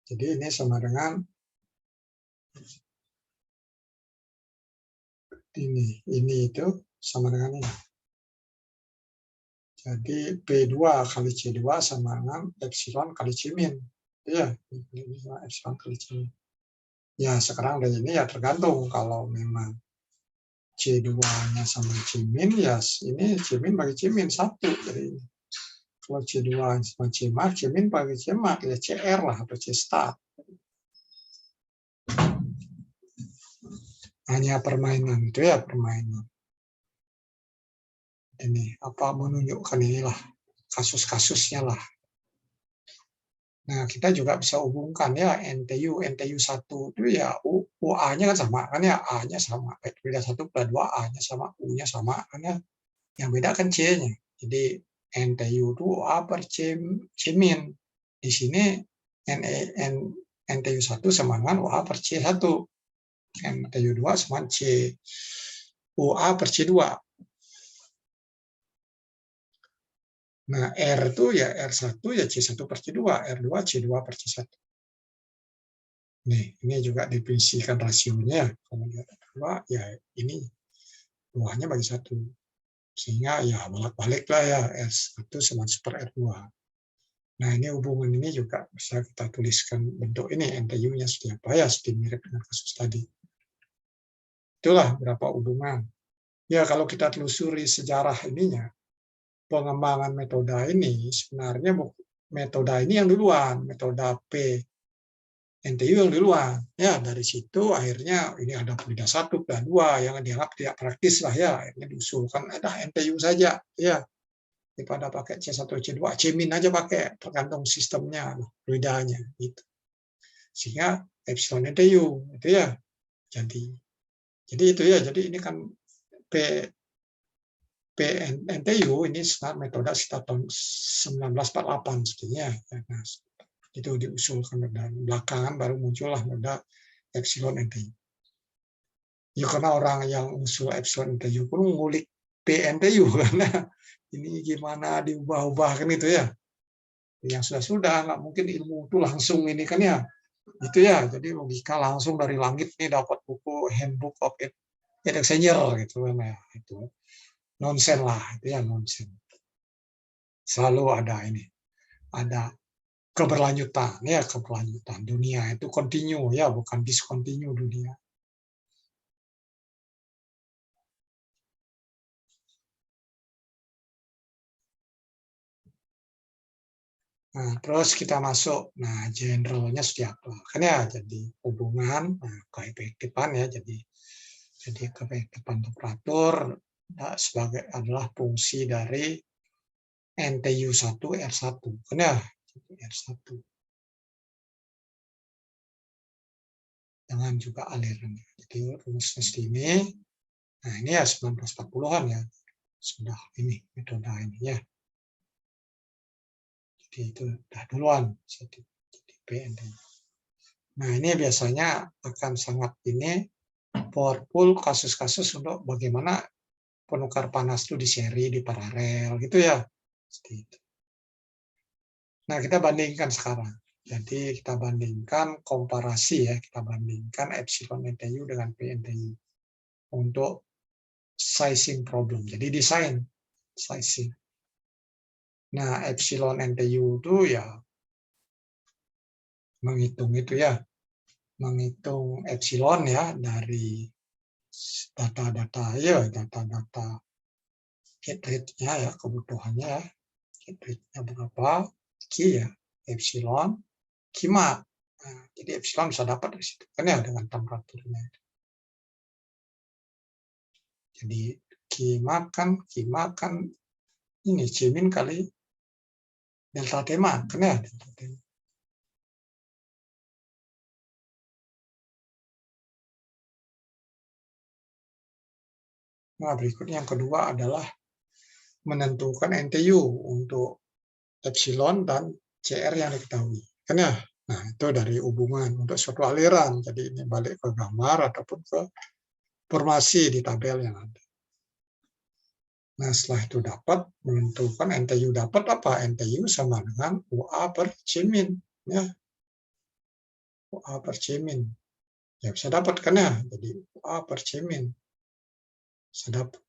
Jadi ini sama dengan ini itu sama dengan ini. Jadi P2 kali C2 sama dengan epsilon kali C min. Ya, ini sama epsilon kali C min. Ya, sekarang dari ini ya tergantung kalau memang C2-nya sama C min, ya ini C min bagi C min 1. Jadi kalau C2 sama C mat, C min bagi C mat, ya CR lah atau C star. Hanya permainan itu ya, permainan. Ini apa menunjukkan inilah kasus-kasusnya lah. Nah, kita juga bisa hubungkan ya NTU 1 itu ya UA-nya kan sama kan ya, A-nya sama. Beda 1 + 2 A-nya sama, U-nya sama kan ya. Yang beda kan C-nya. Jadi NTU itu A per C min. Di sini NTU 1 sama dengan UA per C1. NTU 2 sama C UA per C2. Nah, R itu ya R1 ya C1 per C2, R2 C2 per C1. Nih, ini juga definisikan rasionya. Kalau lihat R2, ya ini 2-nya bagi 1. Sehingga ya bolak-balik lah ya, R1 sama super R2. Nah, ini hubungan ini juga bisa kita tuliskan bentuk ini, NTU-nya seperti apa ya, seperti mirip dengan kasus tadi. Itulah berapa hubungan. Ya, kalau kita telusuri sejarah ininya, pengembangan metode ini sebenarnya metode ini yang duluan, metode P NTU yang duluan. Ya, dari situ akhirnya ini ada fluida 1, fluida 2 yang dianggap tidak praktis lah ya, akhirnya diusulkan ada NTU saja ya. Daripada pakai C1, C2, C min aja pakai, tergantung sistemnya, fluidanya gitu. Sehingga epsilon NTU itu ya. Jadi itu ya, jadi ini kan PNTU ini metode sekitar tahun 1948 sebetulnya. Nah, itu diusulkan dan belakangan baru muncullah metode epsilon NTU. Ya karena orang yang usul epsilon NTU pun ngulik PNTU karena ini gimana diubah-ubah kan itu ya. Yang sudah nggak mungkin ilmu itu langsung ini kan ya. Itu ya, jadi logika langsung dari langit nih dapat buku Handbook of Engineer gitu kan ya. Itu nonsen lah, itu ya nonsen. Selalu ada keberlanjutan ya, keberlanjutan dunia itu continue ya, bukan discontinue dunia. Nah, terus kita masuk, nah generalnya seperti apa? Kan ya, jadi hubungan, nah, keefektifan ya, jadi keefektifan temperatur sebagai adalah fungsi dari NTU1 R1, kan ya, R1. Dengan juga alirannya. Jadi rumusnya ini, nah ini ya 1940-an ya, sudah ini metode ini ya. Jadi itu udah duluan jadi PNTU. Nah ini biasanya akan sangat ini powerful kasus-kasus untuk bagaimana penukar panas itu di seri, di paralel gitu ya. Seperti itu. Nah kita bandingkan sekarang. Jadi kita bandingkan komparasi ya, kita bandingkan epsilon NTU dengan PNTU untuk sizing problem. Jadi desain sizing. Nah, epsilon NTU itu ya menghitung itu ya, menghitung epsilon ya dari data-data ya, data-data heat rate-nya ya, kebutuhannya ya, heat rate-nya berapa, Q ya, epsilon, Qmax. Nah, jadi epsilon bisa dapat dari situ kan ya dengan temperaturnya. Jadi Qmax kan ini Cmin kali delta Tmax kan ya, delta Tmax. Nah, berikutnya yang kedua adalah menentukan NTU untuk epsilon dan CR yang diketahui. Kan ya? Nah, itu dari hubungan untuk suatu aliran. Jadi ini balik ke gambar ataupun ke formasi di tabel yang ada. Nah, setelah itu dapat menentukan NTU dapat apa? NTU sama dengan UA per Cmin. Ya. UA per Cmin. Ya bisa dapat kan ya? Jadi UA per Cmin. Bisa dapat.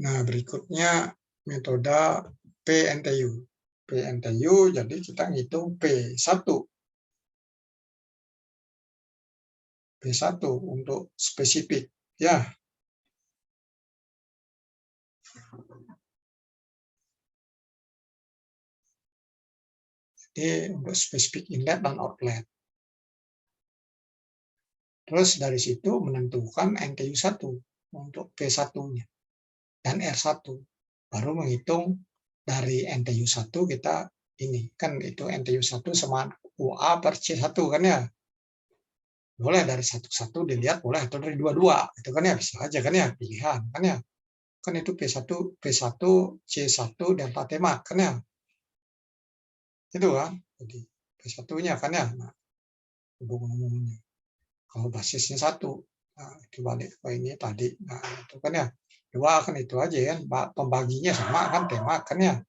Nah, berikutnya metode PNTU. PNTU, jadi kita ngitung P1. P1 untuk spesifik. Ya. Jadi untuk spesifik inlet dan outlet. Terus dari situ menentukan NTU1 untuk P1-nya dan R1. Baru menghitung dari NTU1 kita ini. Kan itu NTU1 sama UA per C1 kan ya. Boleh dari satu-satu dilihat, boleh atau dari dua-dua. Itu kan ya bisa aja kan ya, pilihan kan ya. Kan itu P1, C1, delta Tmax kan ya. Itu kan. Jadi P1-nya kan ya. Nah, hubungan umumnya. Kalau basisnya satu, nah, itu balik ke ini tadi, nah itu kan ya dua kan itu aja kan, pembaginya sama kan tema kan ya,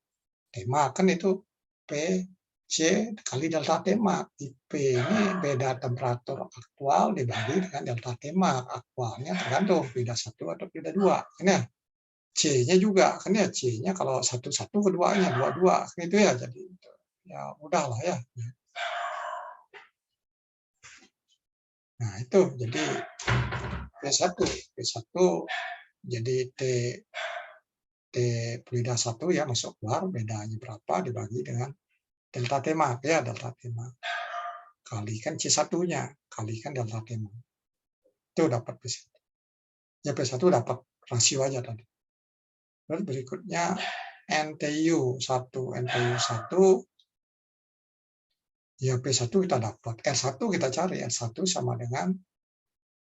tema kan itu P C kali delta tema, P ini beda temperatur aktual dibagi dengan delta tema aktualnya tergantung beda satu atau beda dua kan ya, C-nya juga kan ya, C-nya kalau satu keduanya dua kan itu ya, jadi ya mudah lah ya. Nah itu jadi P1 jadi T fluida 1 ya masuk keluar bedanya berapa dibagi dengan delta Tmax ya, delta Tmax kalikan C1-nya kalikan delta Tmax itu dapat P1. Ya P1 dapat rasio aja tadi. Terus berikutnya NTU 1, ya P1 kita dapat, R1 kita cari, R1 sama dengan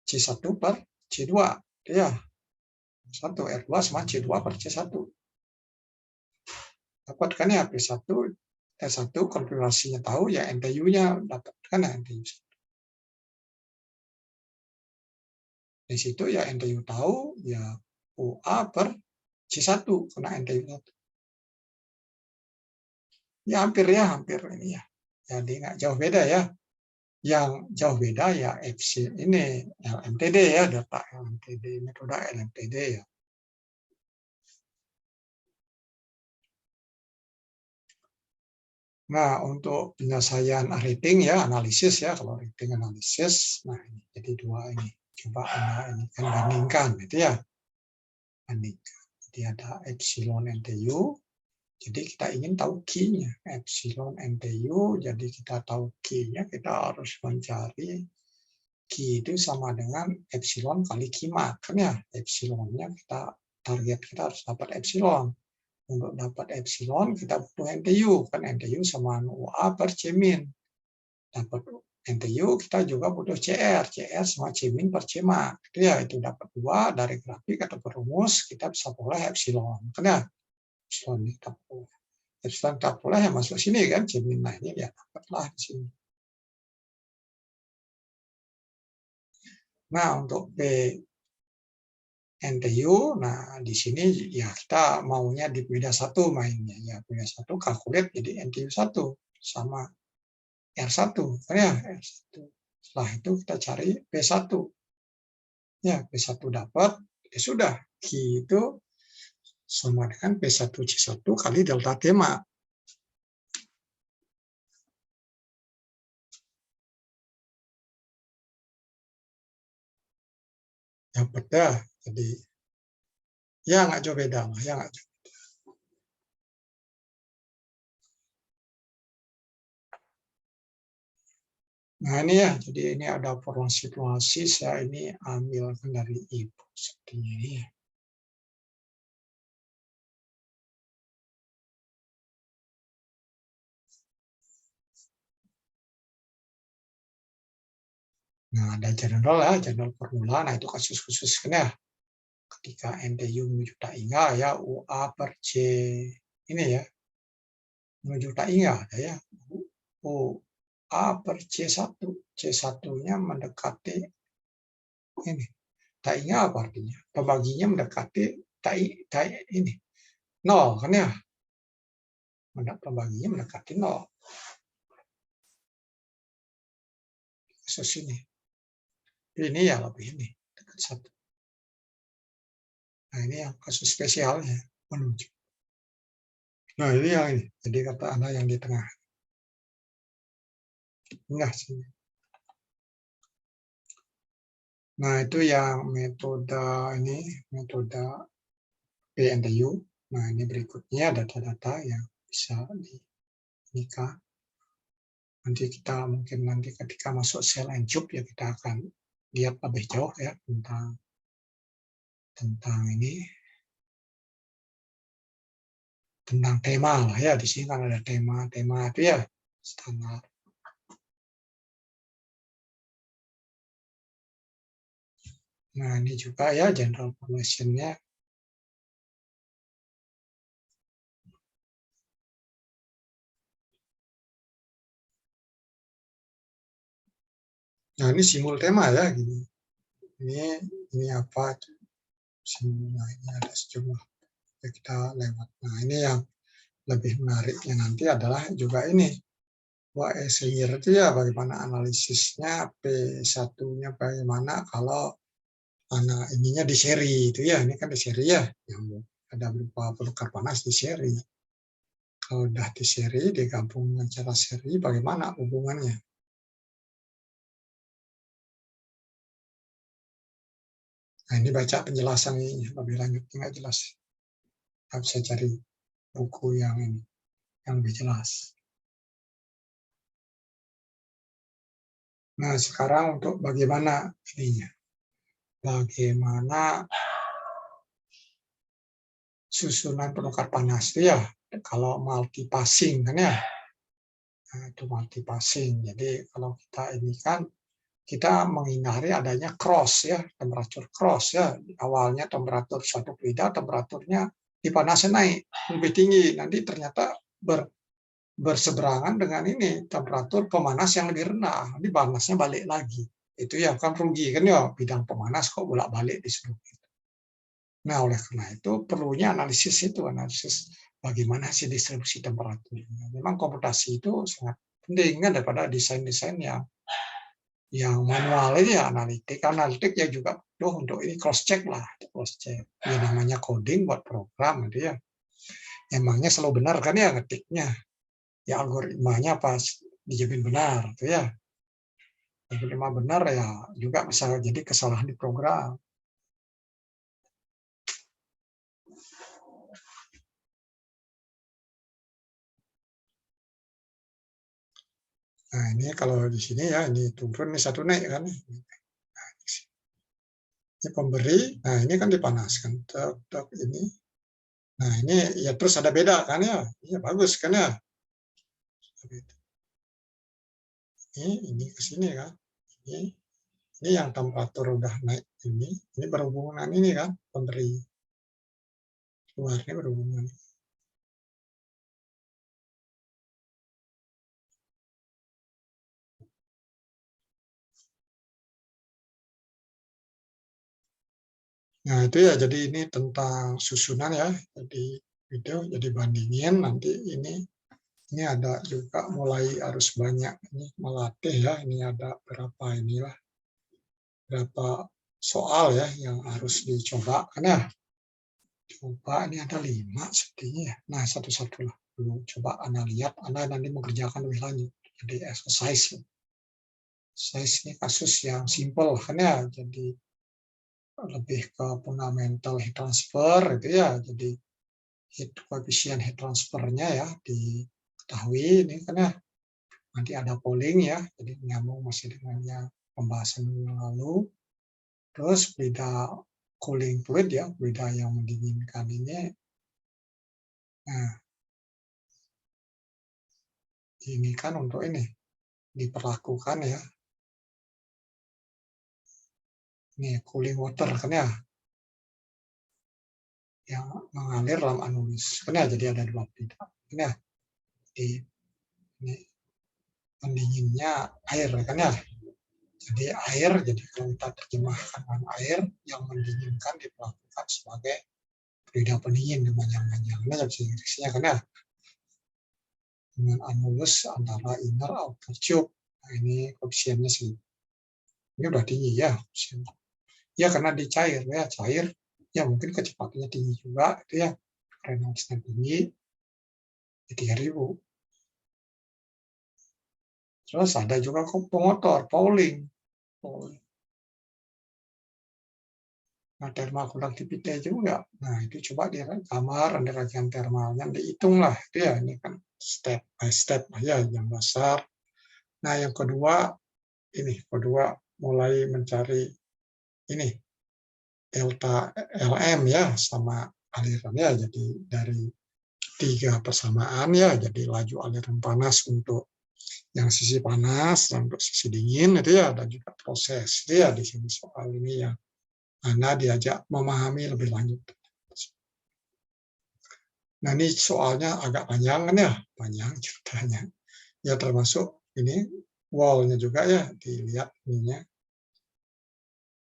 C1 per C2, ya. 1, R2 sama C2 per C1. Dapat kan ya P1, R1 konfigurasinya tahu, ya NTU-nya dapat kan ya NTU. Di situ ya NTU tahu, ya UA per C1 kena NTU 1. Ya hampir ini ya. Jadi nggak jauh beda ya. Yang jauh beda ya FC ini LMTD ya, data LMTD, metode LMTD ya. Nah, untuk penyelesaian rating ya, analisis ya, kalau rating analisis, nah ini jadi dua ini. Coba Anda ini kan bandingkan gitu ya. Bandingkan. Jadi ada epsilon NTU. Jadi kita ingin tahu Q-nya, epsilon NTU. Jadi kita tahu Q-nya, kita harus mencari Q itu sama dengan epsilon kali Q-mat. Kan ya, epsilonnya target kita harus dapat epsilon. Untuk dapat epsilon kita butuh NTU, kan NTU sama UA per C-min. Dapat NTU kita juga butuh CR sama C-min per C-mat. Itu ya, itu dapat 2 dari grafik atau perumus, kita bisa peroleh epsilon. Kan ya, epsilon kita peroleh. Epsilon kita peroleh yang masuk sini kan, C-min. Nah ini ya dapatlah di sini. Nah untuk P NTU, nah di sini ya kita maunya di beda 1 mainnya, ya beda 1 kalkulat jadi NTU 1 sama R1, ya R1. Setelah itu kita cari P1, ya P1 dapat, ya sudah, Q itu sama dengan P1 C1 kali delta T-mat. Yang beda, jadi ya nggak jauh beda lah, ya nggak jauh. Nah ini ya, jadi ini ada formulasi, saya ini ambilkan dari ibu seperti ini ya. Nah ada general ya, general formula, nah itu kasus khusus kan ya. Ketika NTU menuju tak hingga ya UA per C ini ya, menuju tak hingga ya, UA per C1, C1-nya mendekati ini. Tak hingga apa artinya? Pembaginya mendekati tak ini 0 kan ya. Pembaginya mendekati 0. Kasus ini. Ini ya lebih ini, dekat 1. Nah ini yang kasus spesialnya menuju. Nah ini yang ini, jadi kata Anda yang di tengah. Enggak sih. Nah itu yang metode ini, metode PNTU. Nah ini berikutnya data-data yang bisa dinikah. Nanti kita mungkin nanti ketika masuk sel and tube ya kita akan lihat lebih jauh ya tentang ini, tentang tema lah ya. Di sini kan ada tema itu ya standar. Nah ini juga ya general population-nya. Nah ini simbol tema ya gini. Ini apa? Simbolnya ini ada sejumlah. Ya, kita lewat. Nah ini yang lebih menariknya nanti adalah juga ini. Wah, itu ya bagaimana analisisnya, P1-nya bagaimana kalau anak ininya di seri itu ya, ini kan di seri ya, yang ada berupa penukar panas di seri. Kalau udah di seri, digabung dengan cara seri, bagaimana hubungannya? Nah ini baca penjelasan ini, lebih lanjut nggak jelas. Kita bisa cari buku yang ini, yang lebih jelas. Nah sekarang untuk bagaimana ininya, bagaimana susunan penukar panas itu ya, kalau multi passing kan ya. Nah, itu multi passing. Jadi kalau kita ini kan kita menghindari adanya cross ya, temperatur cross ya. Awalnya temperatur suatu fluida, temperaturnya dipanaskan naik lebih tinggi, nanti ternyata berseberangan dengan ini temperatur pemanas yang lebih rendah, nanti panasnya balik lagi. Itu ya kan rugi kan ya, bidang pemanas kok bolak-balik disuruh. Nah, oleh karena itu perlunya analisis bagaimana sih distribusi temperatur. Memang komputasi itu sangat penting kan daripada desain-desain yang manual ini ya, analitik ya juga untuk ini cross check lah, cross check. Ya namanya coding buat program gitu ya. Emangnya selalu benar kan ya ngetiknya. Ya algoritmanya pas dijamin benar tuh ya. Algoritma benar ya juga bisa jadi kesalahan di program. Nah, ini kalau di sini ya, ini turun, ini satu naik kan. Nah, ini pemberi, nah ini kan dipanaskan. Ini. Nah, ini ya terus ada beda kan ya. Iya bagus kan ya. Ini ke sini kan. Ini yang temperatur udah naik ini berhubungan ini kan, pemberi. Luarnya berhubungan. Nah, itu ya, jadi ini tentang susunan ya, jadi video, jadi bandingin nanti ini ada juga mulai harus banyak ini melatih ya, ini ada berapa soal ya yang harus dicoba kan ya. Coba ini ada 5 sepertinya ya. Nah, satu-satu lah dulu coba Anda lihat, Anda nanti mengerjakan lebih lanjut. Jadi exercise. Exercise ini kasus yang simple kan ya, jadi lebih ke fundamental heat transfer itu ya, jadi koefisien heat transfernya ya diketahui ini kan ya, nanti ada polling ya, jadi nyambung masih dengan pembahasan yang lalu. Terus fluida cooling fluid ya, fluida yang mendinginkan ini. Nah, ini kan untuk ini diperlakukan ya. Ini cooling water kan ya, yang mengalir dalam anulis kan ya, jadi ada 2 fluida kan ya. Ini pendinginnya air kan ya. Jadi air, jadi kalau kita terjemahkan dengan air yang mendinginkan diperlakukan sebagai fluida pendingin kepanjang-panjang. Ini definisinya kan ya. Dengan anulus antara inner outer tube. Nah, ini koefisiennya sih. Ini udah tinggi ya. Ya karena dicair ya, cair. Ya mungkin kecepatannya tinggi juga itu ya. Reynolds-nya tinggi. 3000. Terus ada juga pengotor, Pauling. Nah, thermal conductivity juga. Nah, itu coba di kamar, ada rangkaian thermalnya, dihitung lah. Itu ya, ini kan step by step ya, yang dasar. Nah, yang kedua, mulai mencari ini, delta LM ya, sama alirannya. Jadi dari 3 persamaan ya, jadi laju aliran panas untuk yang sisi panas dan untuk sisi dingin itu ya, dan juga proses itu ya di sini soal ini ya. Anda diajak memahami lebih lanjut. Nah, ini soalnya agak panjang kan ya, panjang ceritanya. Ya termasuk ini wall-nya juga ya, dilihat ininya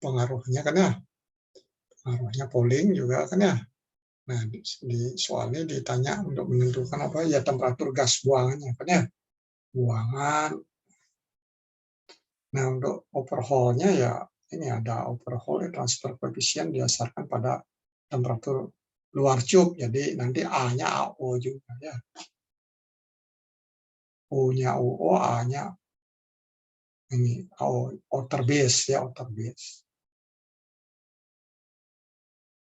pengaruhnya kan ya, pengaruhnya polling juga kan ya. Nah, di soal ini ditanya untuk menentukan apa ya temperatur gas buangannya kan ya, buangan. Nah, untuk overhaul-nya ya ini ada overhaul transfer koefisien didasarkan pada temperatur luar tube. Jadi nanti A-nya AO juga ya. U-nya UO, A-nya ini outer base ya, outer base.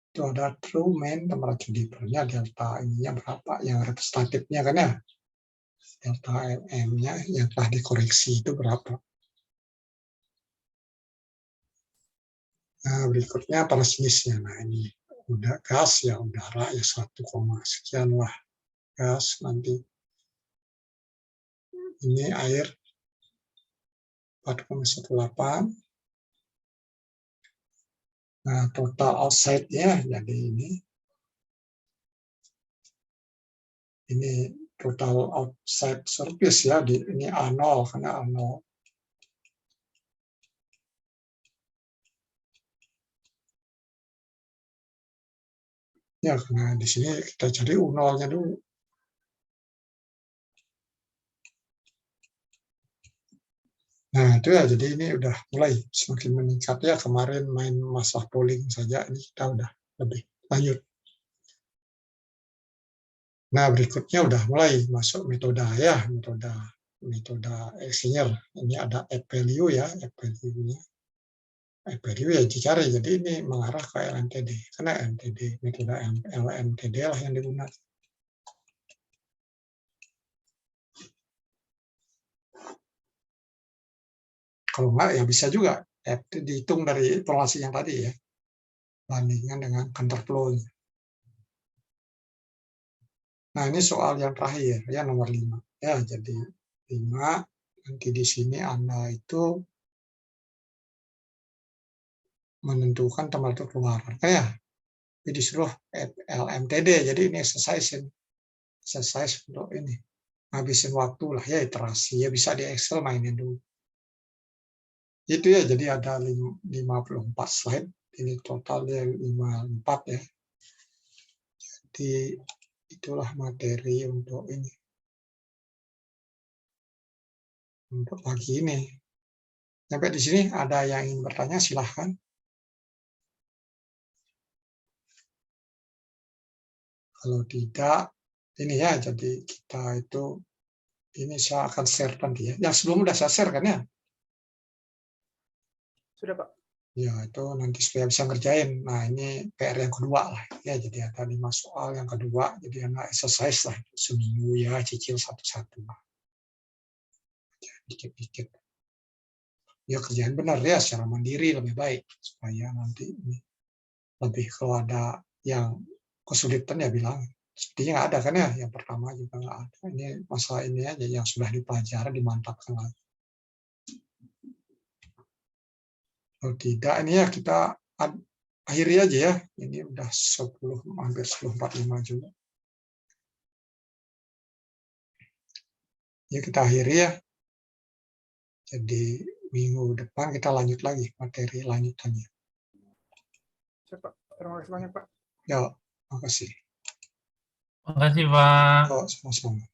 Itu ada true main temperature difference-nya, delta ininya berapa, yang representatifnya kan ya. Delta MM-nya yang telah dikoreksi itu berapa. Nah, berikutnya panas jenisnya. Nah, ini Udah gas ya udara ya 1, sekian lah gas. Nanti ini air 4,18. Nah, total outside-nya jadi ini total outside surface ya, ini A0 karena A0. Ya, karena di sini kita cari U0-nya dulu. Nah, itu ya, jadi ini udah mulai semakin meningkat ya. Kemarin main masalah polling saja, ini kita udah lebih lanjut. Nah, berikutnya udah mulai masuk metode ya, metode Elsevier. Ini ada add value ya, add value-nya. Add value ya dicari, jadi ini mengarah ke LMTD. Karena LMTD, metode LMTD lah yang digunakan. Kalau enggak, ya bisa juga dihitung dari evaluasi yang tadi ya, bandingkan dengan counterflow-nya. Nah, ini soal yang terakhir, ya nomor 5. Ya, jadi 5, nanti di sini Anda itu menentukan temperatur keluaran. Ya, disuruh LMTD, jadi ini exercise untuk ini. Ngabisin waktu lah, ya iterasi, ya bisa di Excel mainin dulu. Itu ya, jadi ada 54 slide, ini totalnya 54 ya. Jadi itulah materi untuk ini. Untuk pagi ini. Sampai di sini ada yang ingin bertanya, silahkan. Kalau tidak, ini ya, jadi kita itu, ini saya akan share nanti ya. Yang sebelum udah saya share kan ya? Sudah, Pak. Ya, itu nanti supaya bisa ngerjain. Nah, ini PR yang kedua lah. Ya, jadi ada 5 soal yang kedua. Jadi anak exercise lah. Seminggu ya, cicil satu-satu lah. Dikit-dikit. Ya, kerjaan benar ya, secara mandiri lebih baik. Supaya nanti ini lebih, kalau ada yang kesulitan ya bilang. Sepertinya nggak ada kan ya, yang pertama juga nggak ada. Ini masalah ini aja yang sudah dipelajari, dimantapkan lagi. Kalau tidak, ini ya kita akhiri aja ya. Ini udah 10, hampir 10.45 juga. Ya, kita akhiri ya. Jadi minggu depan kita lanjut lagi materi lanjutannya. Siap, Pak. Terima kasih banyak, Pak. Ya, makasih. Makasih, Pak. Oh, sama-sama.